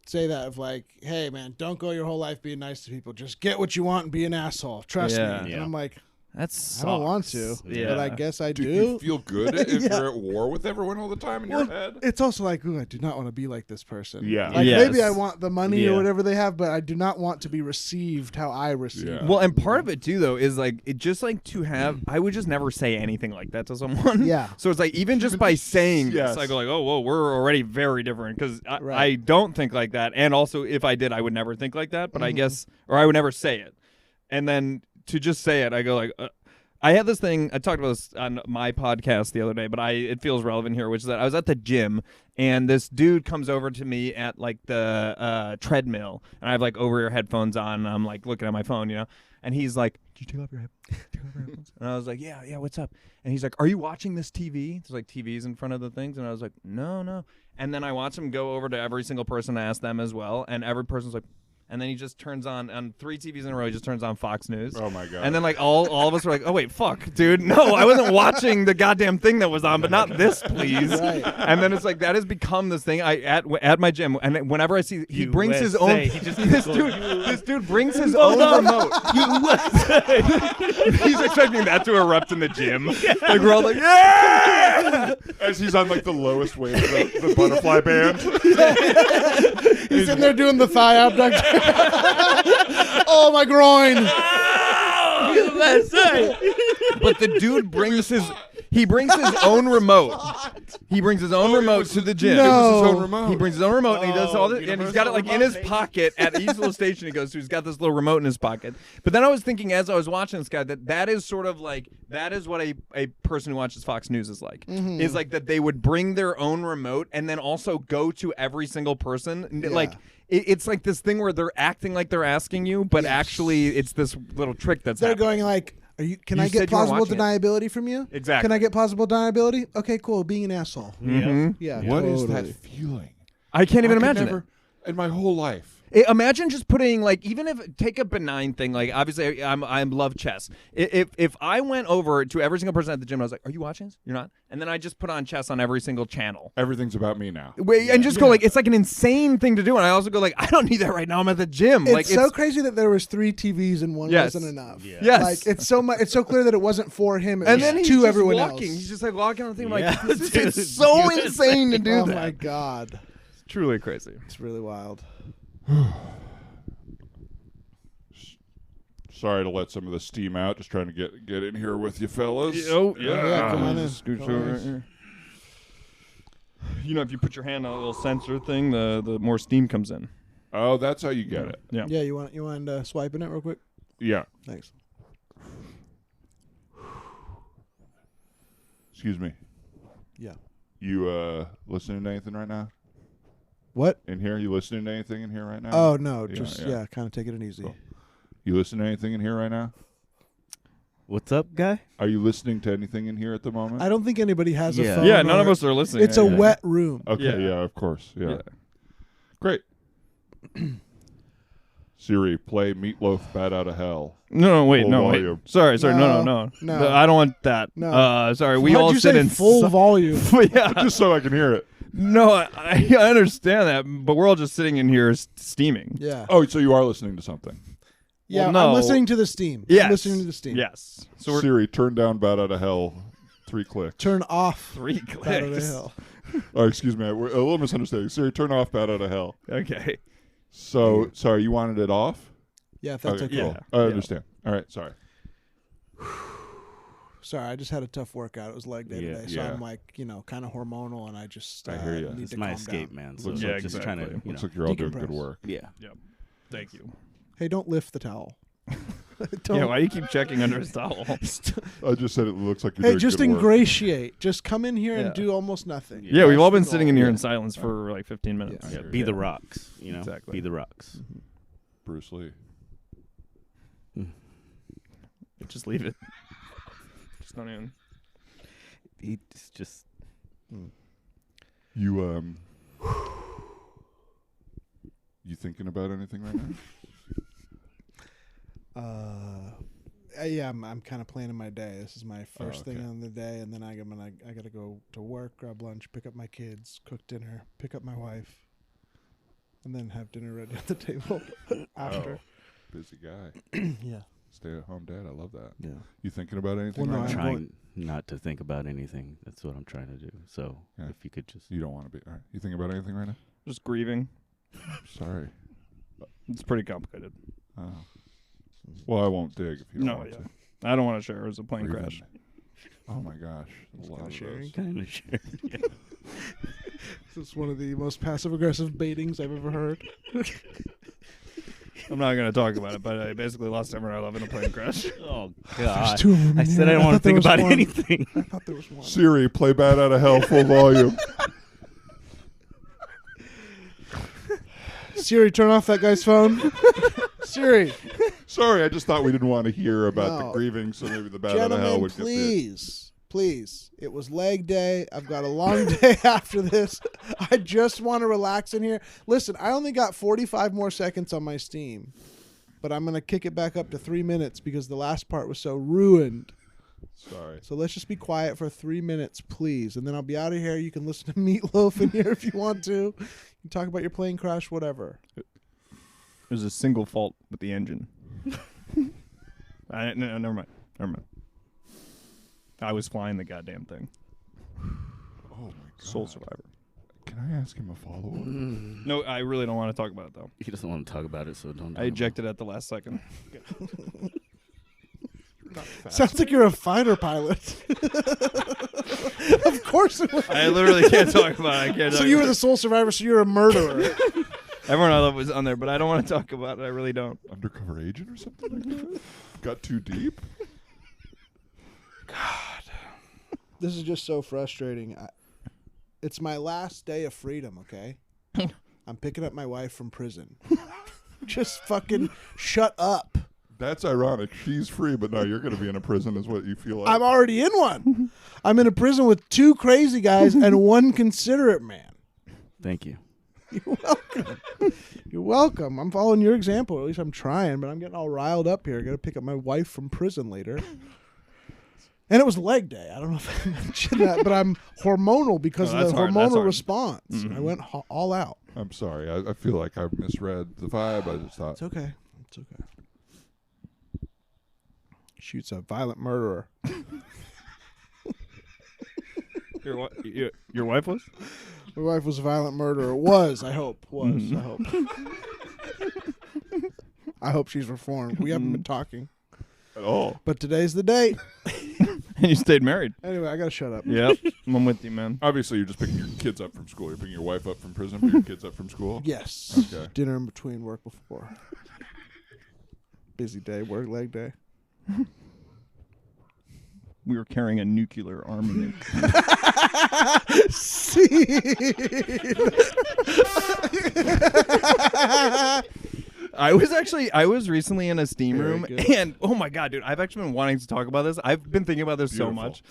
say that of like, hey, man, don't go your whole life being nice to people. Just get what you want and be an asshole. Trust me. And I'm like, I don't want to, but I guess I do.
Do you feel good if you're at war with everyone all the time in your head?
It's also like, ooh, I do not want to be like this person.
Yeah.
Like maybe I want the money or whatever they have, but I do not want to be received how I receive.
Yeah.
Well, and part of it too, though, is like it just like to have. I would just never say anything like that to someone.
Yeah.
So it's like even just by saying this, I go like, oh, whoa, we're already very different because I don't think like that, and also if I did, I would never think like that. But I guess, or I would never say it, and then to just say it, I go like. I had this thing, I talked about this on my podcast the other day, but it feels relevant here, which is that I was at the gym, and this dude comes over to me at, like, the treadmill, and I have, like, over-ear headphones on, and I'm, like, looking at my phone, you know, and he's like, did you take off your headphones? And I was like, yeah, what's up? And he's like, are you watching this TV? There's, like, TVs in front of the things, and I was like, no. And then I watch him go over to every single person and ask them as well, and every person's like, and then he just turns on 3 TVs in a row, he just turns on Fox News.
Oh, my God.
And then, like, all of us were like, oh, wait, fuck, dude. No, I wasn't watching the goddamn thing that was on, but not this, please.
Right.
And then it's like, that has become this thing at my gym. And whenever I see, he brings his own. This dude brings his own remote. He's expecting that to erupt in the gym. Like, we're all like, yeah!
As he's on, like, the lowest wave of the butterfly band.
He's in there doing the thigh abduction. Oh, my groin.
But the dude brings his own remote. He brings his own remote to the gym.
No.
It was his own remote.
He brings his own remote and he does all this, and he's got it like in his pocket at each little station he goes to. He's got this little remote in his pocket. But then I was thinking as I was watching this guy that is sort of like that is what a person who watches Fox News is like. Is like that they would bring their own remote and then also go to every single person.
Yeah.
Like it's like this thing where they're acting like they're asking you, but actually it's this little trick that's
They're
happening.
going like, can I
You
get
said you were
plausible
watching it.
deniability from you?
Exactly.
Can I get plausible deniability? Okay, cool. Being an asshole.
Mm-hmm.
Yeah.
What is
totally.
that feeling?
I can't even
I could
imagine
never,
it.
in my whole life,
Imagine just putting even if take a benign thing obviously I love chess. If I went over to every single person at the gym, I was like, "Are you watching this? You're not?" And then I just put on chess on every single channel.
Everything's about me now.
And just go it's like an insane thing to do. And I also go I don't need that right now. I'm at the gym.
It's so crazy that there was 3 TVs and one wasn't enough.
Yeah. Yes.
It's so clear that it wasn't for him. It
and
was
then he's
to
just
everyone
walking.
else.
He's just walking on the thing. It's so insane to do that.
Oh my God.
It's truly crazy.
It's really wild.
Sorry to let some of the steam out. Just trying to get in here with you fellas.
Yeah, come on in.
Right here. If you put your hand on a little sensor thing, the more steam comes in.
Oh, that's how you get it.
Yeah.
Yeah, you want swiping it real quick?
Yeah.
Thanks.
Excuse me.
Yeah.
You listening to anything right now?
What?
In here? You listening to anything in here right now?
Oh no, just kind of take it easy.
Cool. You listening to anything in here right now?
What's up, guy?
Are you listening to anything in here at the moment?
I don't think anybody has a phone.
Yeah, none of us are listening.
It's a wet room.
Okay, yeah, of course. Yeah. Great. Siri, play Meatloaf Bat Out of Hell.
No, wait,
full
no,
volume.
wait. Sorry,
No.
I don't want that.
No.
Sorry, we
Why'd
all
you
sit
say
in
full volume.
Yeah.
Just so I can hear it.
No, I understand that, but we're all just sitting in here steaming.
Yeah.
Oh, so you are listening to something.
Yeah,
Well, no.
I'm listening to the steam.
Yes.
I'm listening to the steam.
Yes. So
Siri, turn down Bat Out of Hell. 3 clicks.
Turn off
3
Bat Out of
clicks.
Hell.
Oh, excuse me. We're a little misunderstanding. Siri, turn off Bat Out of Hell.
Okay.
So, sorry, you wanted it off?
Yeah, if that's okay.
Cool.
Yeah.
I understand. All right, sorry.
Sorry, I just had a tough workout. It was leg day today, so
Yeah.
I'm kind of hormonal, and I just
I hear ya.
need
It's
to
my
calm
escape,
down.
man. So
Looks
just
like-
trying to,
Looks like you're all doing good
decompress.
work.
yeah.
Yep. Thank you.
Hey, don't lift the towel.
Yeah, why do you keep checking under his towel?
I just said it looks like you're
Hey,
doing
just
good work.
Ingratiate. Just come in here
Yeah.
and do almost nothing.
Yeah, we've all been
That's the
sitting in
goal.
here in silence for 15 minutes.
Yeah, be the rocks,
Exactly.
Be the rocks.
Bruce Lee.
Just leave it. Just don't even.
It's just
You you thinking about anything right now?
Yeah, I'm kind of planning my day. This is my first
okay.
thing on the day, and then I gotta go to work, grab lunch, pick up my kids, cook dinner, pick up my wife, and then have dinner ready at the table after.
Busy guy.
Yeah.
Stay at home dad. I love that.
Yeah.
You thinking about anything
Well, no,
right
I'm
now?
trying not to think about anything. That's what I'm trying to do. So
Yeah.
if you could just
You don't want to be. All right. You thinking about anything right now?
Just grieving.
Sorry.
It's pretty complicated.
Oh. Well, I won't dig if you don't
No,
want
yeah.
to.
I don't want to share. It was a plane
Grieving.
crash.
Oh my gosh. A lot of those.
kind of share.
This is one of the most passive aggressive baitings I've ever heard.
I'm not going to talk about it, but I basically lost everyone I love in a plane crash.
Oh
There's
God!
2 of them.
I
in
said
here.
I don't want
thought
to think
there was
about
one.
anything.
I thought there was one.
Siri, play Bat Out of Hell full volume.
Siri, turn off that guy's phone. Siri.
Sorry, I just thought we didn't want to hear about the
No.
grieving, so maybe the Bat Out of Hell
Gentlemen,
would get
please. It was leg day. I've got a long day after this. I just want to relax in here. Listen, I only got 45 more seconds on my Steam, but I'm going to kick it back up to 3 minutes because the last part was so ruined.
Sorry.
So let's just be quiet for 3 minutes, please. And then I'll be out of here. You can listen to Meatloaf in here if you want to. You can talk about your plane crash, whatever.
There's a single fault with the engine. No, never mind. I was flying the goddamn thing.
Oh my God.
Soul Survivor.
Can I ask him a follow-up?
No, I really don't want to talk about it, though.
He doesn't want to talk about it, so don't.
I ejected at the last second.
Sounds like you're a fighter pilot. Of course it was.
I literally can't talk about it. I can't
So
talk
you were
about
the sole survivor, so you're a murderer.
it. Everyone I love was on there, but I don't want to talk about it. I really don't.
Undercover agent or something like that? Got too deep?
This is just so frustrating. It's my last day of freedom, okay? I'm picking up my wife from prison. Just fucking shut up.
That's ironic. She's free, but no, you're going to be in a prison is what you feel like.
I'm already in one. I'm in a prison with 2 crazy guys and 1 considerate man.
Thank you.
You're welcome. You're welcome. I'm following your example. At least I'm trying, but I'm getting all riled up here. I got to pick up my wife from prison later. And it was leg day. I don't know if I mentioned that, but I'm hormonal because of the hormonal response. I went all out.
I'm sorry. I feel like I misread the vibe. I just thought.
It's okay. It's okay. Shoots a violent murderer.
Your wife was?
My wife was a violent murderer. Was, I hope. I hope. I hope she's reformed. We haven't been talking
at all.
But today's the day.
And you stayed married.
Anyway, I got to shut up.
Yep. I'm with you, man.
Obviously, you're just picking your kids up from school. You're picking your wife up from prison, picking your kids up from school?
Yes.
Okay.
Dinner in between, work before. Busy day, work leg day.
We were carrying a nuclear armament. I was recently in a steam room, and oh my god, dude, I've actually been wanting to talk about this. I've been thinking about this so much.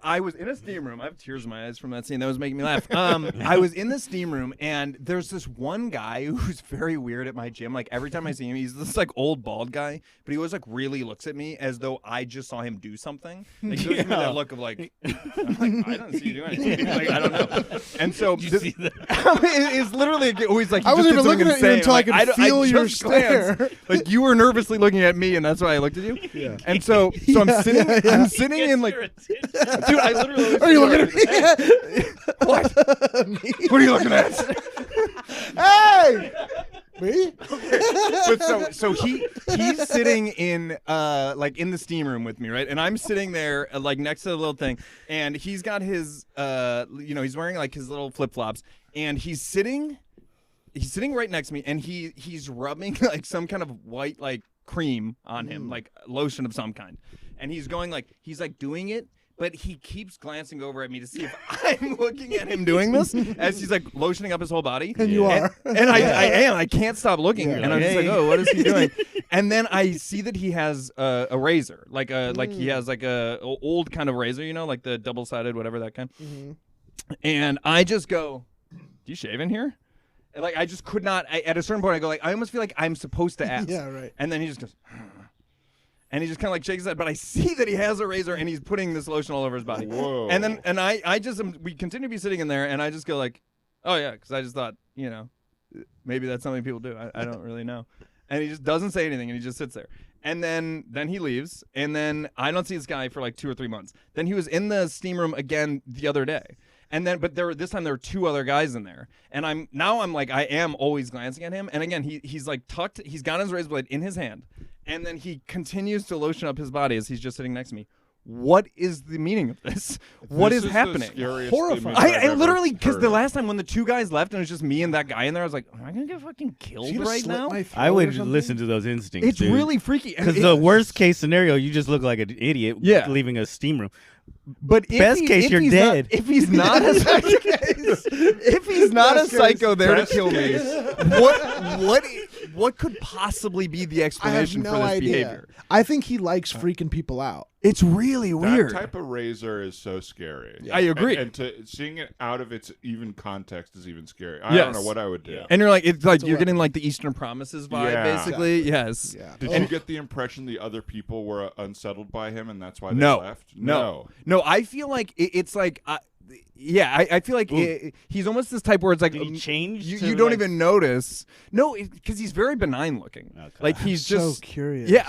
I was in a steam room. I have tears in my eyes from that scene. That was making me laugh. I was in the steam room, and there's this one guy who's very weird at my gym. Like, every time I see him, he's this, like, old bald guy, but he always, like, really looks at me as though I just saw him do something. Like, he gives me that look of, like, I'm like, I don't see you do anything. Like, I don't know. And so it's literally always like,
I wasn't even looking at you until I could feel your stare.
Like, you were nervously looking at me, and that's why I looked at you.
Yeah.
And so I'm sitting, I'm sitting in, like... Dude, I literally...
Are you looking at me?
What?
Me?
What are you looking at?
Hey! Me?
But so he's sitting in like in the steam room with me, right? And I'm sitting there like next to the little thing, and he's got his he's wearing like his little flip-flops, and he's sitting right next to me, and he's rubbing like some kind of white like cream on him, like lotion of some kind. And he's going like he's like doing it. But he keeps glancing over at me to see if I'm looking at him doing this as he's like lotioning up his whole body.
And you are.
And I am. I can't stop looking. Yeah. And I'm just like, oh, what is he doing? And then I see that he has a razor, like he has like a old kind of razor, you know, like the double-sided, whatever that kind. Mm-hmm. And I just go, do you shave in here? And like I just could not. At a certain point, I go like, I almost feel like I'm supposed to ask.
Yeah, right.
And then he just goes. And he just kind of like shakes his head, but I see that he has a razor and he's putting this lotion all over his body.
Whoa.
And then I just we continue to be sitting in there, and I just go like, oh yeah, because I just thought, you know, maybe that's something people do. I don't really know. And he just doesn't say anything, and he just sits there. And then he leaves, and then I don't see this guy for like 2 or 3 months. Then he was in the steam room again the other day. And then, but this time there were 2 other guys in there, and I'm like I am always glancing at him. And again, he's like tucked. He's got his razor blade in his hand, and then he continues to lotion up his body as he's just sitting next to me. What is the meaning of this? What is happening?
Horrifying.
I literally, because the last time when the 2 guys left and it was just me and that guy in there, I was like, am I gonna get fucking killed right now?
I would listen to those instincts.
It's really freaky.
Because the worst case scenario, you just look like an idiot leaving a steam room.
But
best case, you're dead.
If he's not a psycho, if he's not a psycho there to kill me, what could possibly be the explanation for this behavior?
I think he likes freaking people out.
It's really weird.
That type of razor is so scary.
Yeah. I agree.
And seeing it out of its even context is even scary. I don't know what I would do.
And you're like, it's like you're getting like the Eastern Promises vibe, basically. Exactly. Yes.
Yeah. Did you get the impression the other people were unsettled by him, and that's why they left?
No. I feel like it's like. I feel like he's almost this type where it's like
he changed.
You don't even notice. No, because he's very benign looking. Okay. Like he's just
so curious.
Yeah,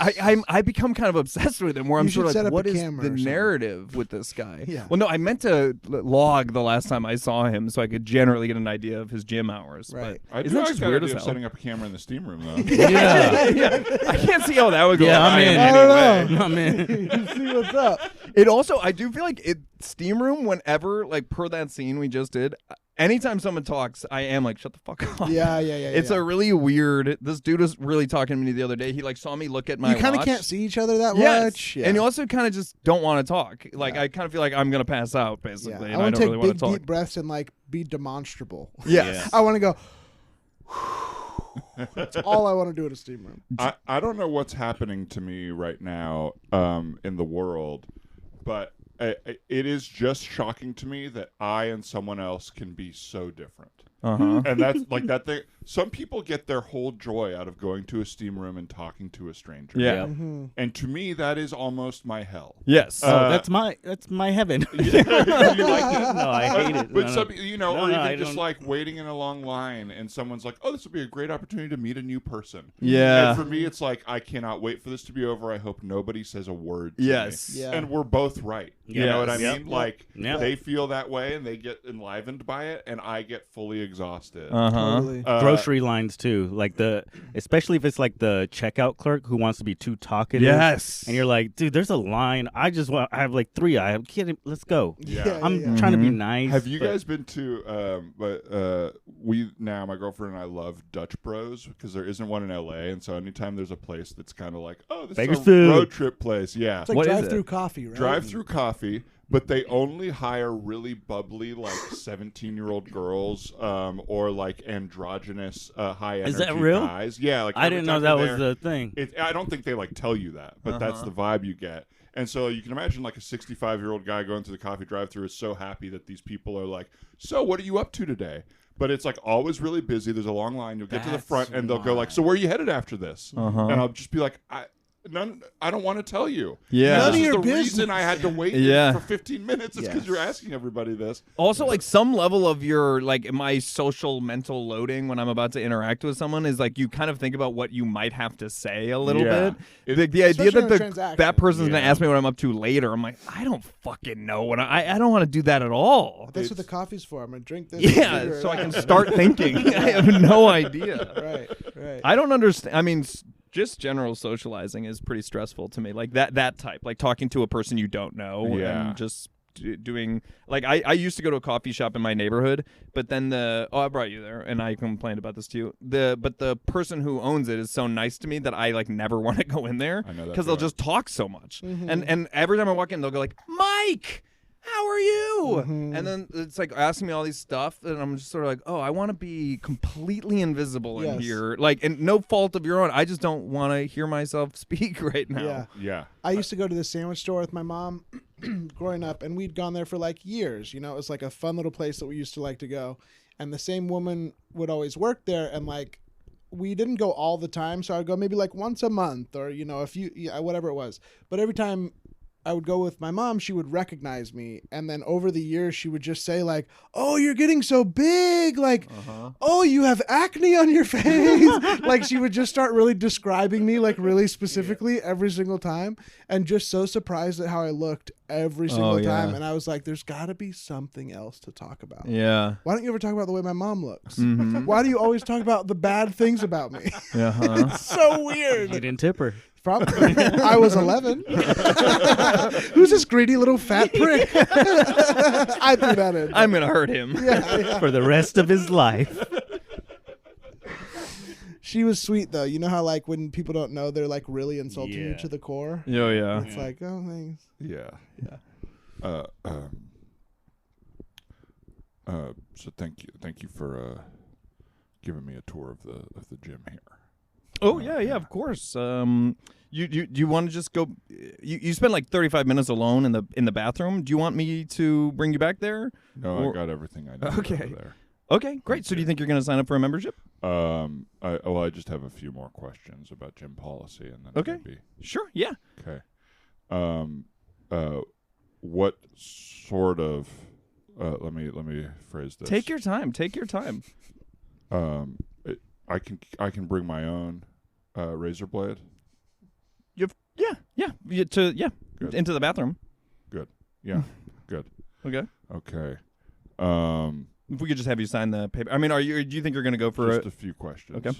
I become kind of obsessed with him. Where I'm sort of like, what is the narrative with this guy?
Yeah.
Well, no, I meant to log the last time I saw him so I could generally get an idea of his gym hours.
Right.
I do like that idea of setting up a camera in the steam room though.
Yeah. I can't see how that would go.
Yeah, I'm in.
I'm in. See what's up.
It also, I do feel like steam room, whenever, like, per that scene we just did, anytime someone talks, I am like, shut the fuck up.
Yeah.
It's a really weird, this dude was really talking to me the other day. He, like, saw me look at my watch.
You kind of can't see each other that much.
Yeah. And you also kind of just don't want to talk. Like, I kind of feel like I'm going to pass out, basically, and I
want
don't
to
really want to talk.
deep breaths and, like, be demonstrable.
Yes.
I want to go... That's all I want to do in a steam room.
I don't know what's happening to me right now in the world, but it is just shocking to me that I and someone else can be so different. And that's like that thing. Some people get their whole joy out of going to a steam room and talking to a stranger.
Yeah.
And to me, that is almost my hell.
Yes.
That's my heaven.
You like it?
No, I hate it.
But
No,
some,
no.
or
No,
even
I
just
don't.
like waiting in a long line and someone's like, "Oh, this would be a great opportunity to meet a new person."
Yeah.
And for me, it's like I cannot wait for this to be over. I hope nobody says a word to
Yes.
me.
Yeah.
And we're both right. You know what I mean? Like they feel that way and they get enlivened by it, and I get fully exhausted.
Totally.
Grocery lines too, like especially if it's like the checkout clerk who wants to be too talkative.
Yes.
And you're like, dude, there's a line. I have like 3. I'm kidding. Let's go. I'm trying to be nice.
Have you guys been to? My girlfriend and I love Dutch Bros because there isn't one in LA, and so anytime there's a place that's kind of like, oh, this is a
Bakersfield.
road trip place, yeah,
It's like
What is
drive-through
it?
coffee, right?
drive-through coffee. But they only hire really bubbly, like 17-year-old girls, or like androgynous, high energy
Is that real?
guys. Yeah, like
I
every
didn't know
time
that
you're
was
there,
the thing.
I don't think they like tell you that, but that's the vibe you get. And so you can imagine like a 65-year-old guy going through the coffee drive-through is so happy that these people are like, "So, what are you up to today?" But it's like always really busy. There's a long line. You'll get to the front, and they'll go like, "So, where are you headed after this?" And I'll just be like, I don't want to tell you.
Yeah.
None of
This is
your
the
business.
reason I had to wait for 15 minutes is because you're asking everybody this.
Also, like some level of your my social mental loading when I'm about to interact with someone is like you kind of think about what you might have to say a little bit. The idea
Especially in a
that
transaction.
that person's gonna ask me what I'm up to later, I'm like, I don't fucking know what I don't want to do that at all.
That's what the coffee's for. I'm gonna drink this.
Yeah, so I can start thinking. I have no idea.
Right.
I don't understand. I mean, just general socializing is pretty stressful to me. Like that type, like talking to a person you don't know and just doing like I used to go to a coffee shop in my neighborhood, but then I brought you there and I complained about this too. But the person who owns it is so nice to me that I like never want to go in there because they'll just talk so much. And every time I walk in, they'll go like, "Mike, how are you?" And then it's like asking me all these stuff, and I'm just sort of like, oh, I want to be completely invisible in here, like, and no fault of your own. I just don't want to hear myself speak right now.
Yeah.
I used to go to the sandwich store with my mom growing up, and we'd gone there for like years. You know, it was like a fun little place that we used to like to go. And the same woman would always work there, and like we didn't go all the time, so I'd go maybe like once a month or a few, whatever it was. But every time I would go with my mom, she would recognize me. And then over the years, she would just say like, "Oh, you're getting so big. Like, oh, you have acne on your face." Like she would just start really describing me like really specifically every single time. And just so surprised at how I looked every single time. And I was like, there's got to be something else to talk about.
Yeah.
Why don't you ever talk about the way my mom looks? Why do you always talk about the bad things about me? It's so weird.
You didn't tip her.
Probably. I was 11. Who's this greedy little fat prick? I threw that in.
I'm going to hurt him.
For the rest of his life.
She was sweet, though. You know how, like, when people don't know, they're, like, really insulting you to the core?
Yeah.
It's like, oh, thanks.
Yeah. So thank you for giving me a tour of the gym here.
Oh yeah, of course. You want to just go? You spend like 35 minutes alone in the bathroom. Do you want me to bring you back there?
No, I got everything I need over there.
Okay, great. So do you think you're going to sign up for a membership?
I just have a few more questions about gym policy, and then maybe.
Sure. Yeah.
Okay. What sort of? Let me phrase this.
Take your time.
I can bring my own razor blade.
Good. Into the bathroom.
Good. Yeah. Good.
Okay.
If
we could just have you sign the paper. I mean, do you think you're going to go for
just a few questions?
Okay.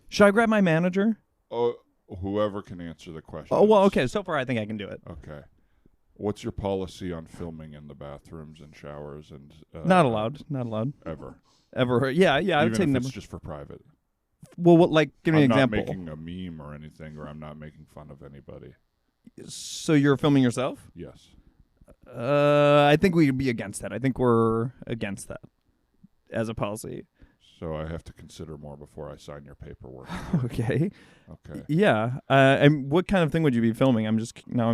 Should I grab my manager?
Oh, whoever can answer the question.
Oh well, okay. So far, I think I can do it.
Okay. What's your policy on filming in the bathrooms and showers and?
Not allowed.
Ever.
Yeah. I would say
Even if
never.
it's just for private.
Well, give me an example.
I'm not making a meme or anything, or I'm not making fun of anybody.
So you're filming yourself?
Yes.
I think we'd be against that. I think we're against that as a policy.
So I have to consider more before I sign your paperwork.
Okay.
Okay.
Yeah. And what kind of thing would you be filming? I'm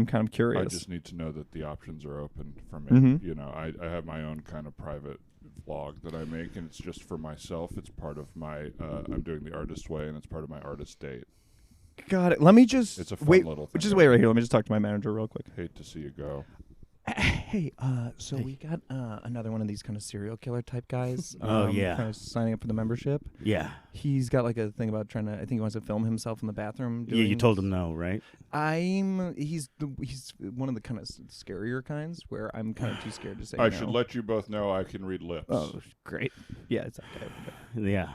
kind of curious.
I just need to know that the options are open for me.
Mm-hmm.
You know, I have my own kind of private vlog that I make, and it's just for myself. It's part of my. I'm doing the artist way, and it's part of my artist date.
Got it. Let me just
It's a fun
wait.
little thing.
Just wait right here. Let me just talk to my manager real quick.
Hate to see you go.
Hey, so we got another one of these kind of serial killer type guys.
Yeah.
Kind of signing up for the membership.
Yeah.
He's got like a thing about trying to. I think he wants to film himself in the bathroom.
Yeah, you told him no, right?
He's one of the kind of scarier kinds where I'm kind of too scared to say.
I
no.
should let you both know I can read lips.
Oh, great. Yeah, it's okay.
Yeah.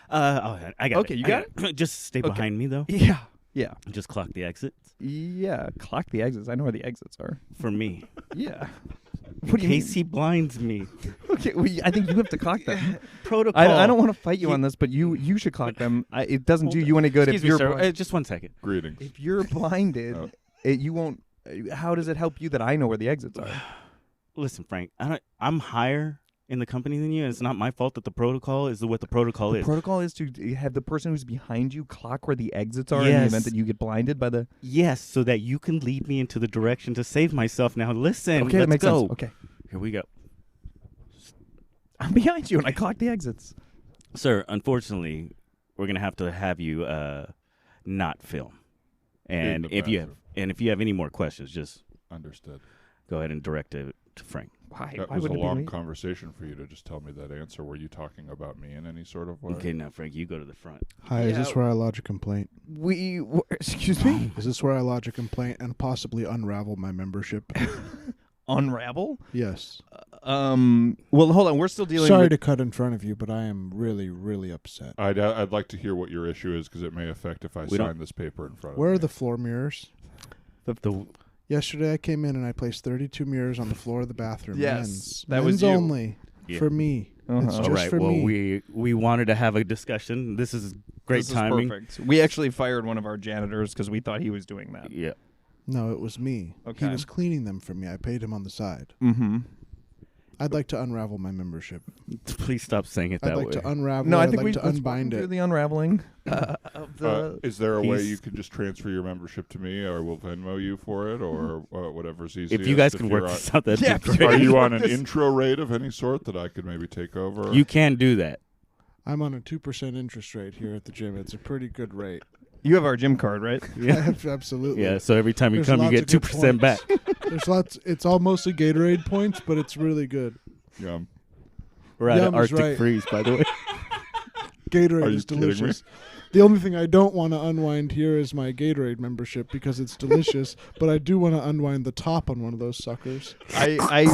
I got it.
Okay, you got
it. Just stay behind me, though.
Yeah. Yeah.
Just clock the exits.
Yeah. Clock the exits. I know where the exits are.
For me.
Yeah.
What do you mean? He blinds me.
Okay, well, I think you have to clock them.
Protocol.
I don't want to fight you on this, but you should clock them. It doesn't do you any good if you're
sir. Just 1 second.
Greetings.
If you're blinded, you won't. How does it help you that I know where the exits are?
Listen, Frank. I'm higher in the company than you, and it's not my fault that the protocol is what the protocol is.
The protocol is to have the person who's behind you clock where the exits are in the event that you get blinded by the.
Yes, so that you can lead me into the direction to save myself. Now, listen.
Okay, that makes
go.
sense. Okay,
here we go.
I'm behind you, and I clock the exits.
Sir, unfortunately, we're gonna have you not film, and if you have any more questions, just
understood.
Go ahead and direct it to Frank.
Why?
That was a long conversation for you to just tell me that answer. Were you talking about me in any sort of way?
Okay, now Frank, you go to the front.
Hi, is this where I lodge a complaint?
Excuse me?
Is this where I lodge a complaint and possibly unravel my membership?
Unravel?
Yes.
Well, hold on. We're still dealing.
Sorry
with...
to cut in front of you, but I am really, really upset.
I'd like to hear what your issue is because it may affect if I sign this paper in front of
Where
me.
are the floor mirrors? Yesterday I came in and I placed 32 mirrors on the floor of the bathroom.
Yes,
that was only for me. It's just
all right.
for me.
We wanted to have a discussion. This is great timing.
Perfect. We actually fired one of our janitors because we thought he was doing that.
Yeah.
No, it was me.
Okay.
He was cleaning them for me. I paid him on the side.
Mm-hmm.
I'd like to unravel my membership.
Please stop saying it that way.
I'd like to unravel
No,
it.
I think
I'd like to unbind
do
it.
the unraveling of the.
Is there a way you could just transfer your membership to me, or we'll Venmo you for it, or whatever's easiest?
If you guys can work this out, that'd be great.
Are you on an intro rate of any sort that I could maybe take over?
You can do that.
I'm on a 2% interest rate here at the gym. It's a pretty good rate.
You have our gym card, right?
Yeah, absolutely.
Yeah, so every time you come, you get 2% back.
There's lots. It's all mostly Gatorade points, but it's really good.
Yum.
We're out of
Yum is
Arctic
right.
Freeze, by the way.
Gatorade is delicious. The only thing I don't want to unwind here is my Gatorade membership because it's delicious, but I do want to unwind the top on one of those suckers.
I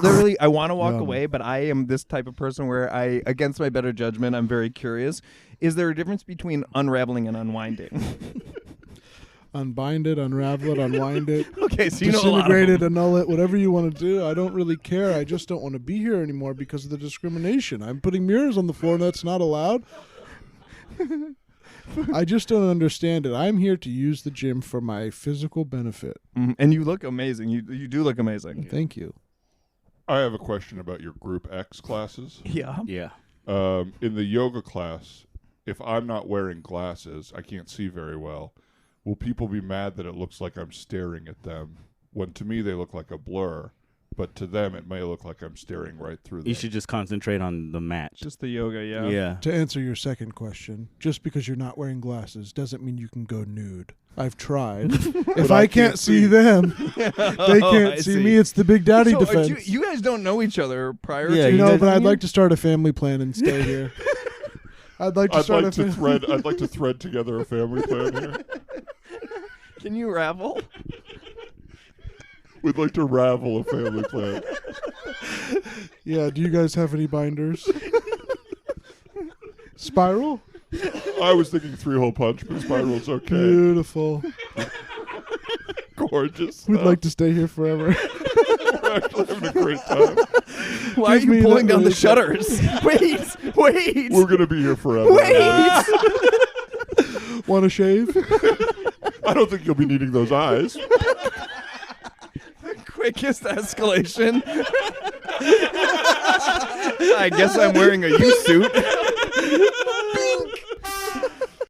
literally want to walk away, but I am this type of person where I, against my better judgment, I'm very curious. Is there a difference between unraveling and unwinding?
Unbind it, unravel it, unwind it.
Okay, so you know a lot of
disintegrate it,
them.
annul it, whatever you want to do. I don't really care. I just don't want to be here anymore because of the discrimination. I'm putting mirrors on the floor and that's not allowed. I just don't understand it. I'm here to use the gym for my physical benefit.
And you look amazing. You do look amazing.
Thank you.
I have a question about your Group X classes.
Yeah.
Yeah.
In the yoga class, if I'm not wearing glasses, I can't see very well. Will people be mad that it looks like I'm staring at them when to me they look like a blur, but to them it may look like I'm staring right through them?
You should just concentrate on the mat.
Just the yoga, yeah.
Yeah.
To answer your second question, just because you're not wearing glasses doesn't mean you can go nude. I've tried. If I can't see them, they can't see me. It's the Big Daddy defense.
You guys don't know each other prior
Yeah,
to
No, but I'd like to start a family plan and stay here. I'd like to
I'd like to thread together a family plan here.
Can you ravel?
We'd like to ravel a family plan.
Yeah, do you guys have any binders? Spiral?
I was thinking 3-hole punch, but spiral's okay.
Beautiful.
Gorgeous.
We'd like to stay here forever.
We're actually having a great time.
Why are you pulling down the shutters? Wait.
We're going to be here forever.
Wait.
Want to shave?
I don't think you'll be needing those eyes.
The quickest escalation. I guess I'm wearing a U suit.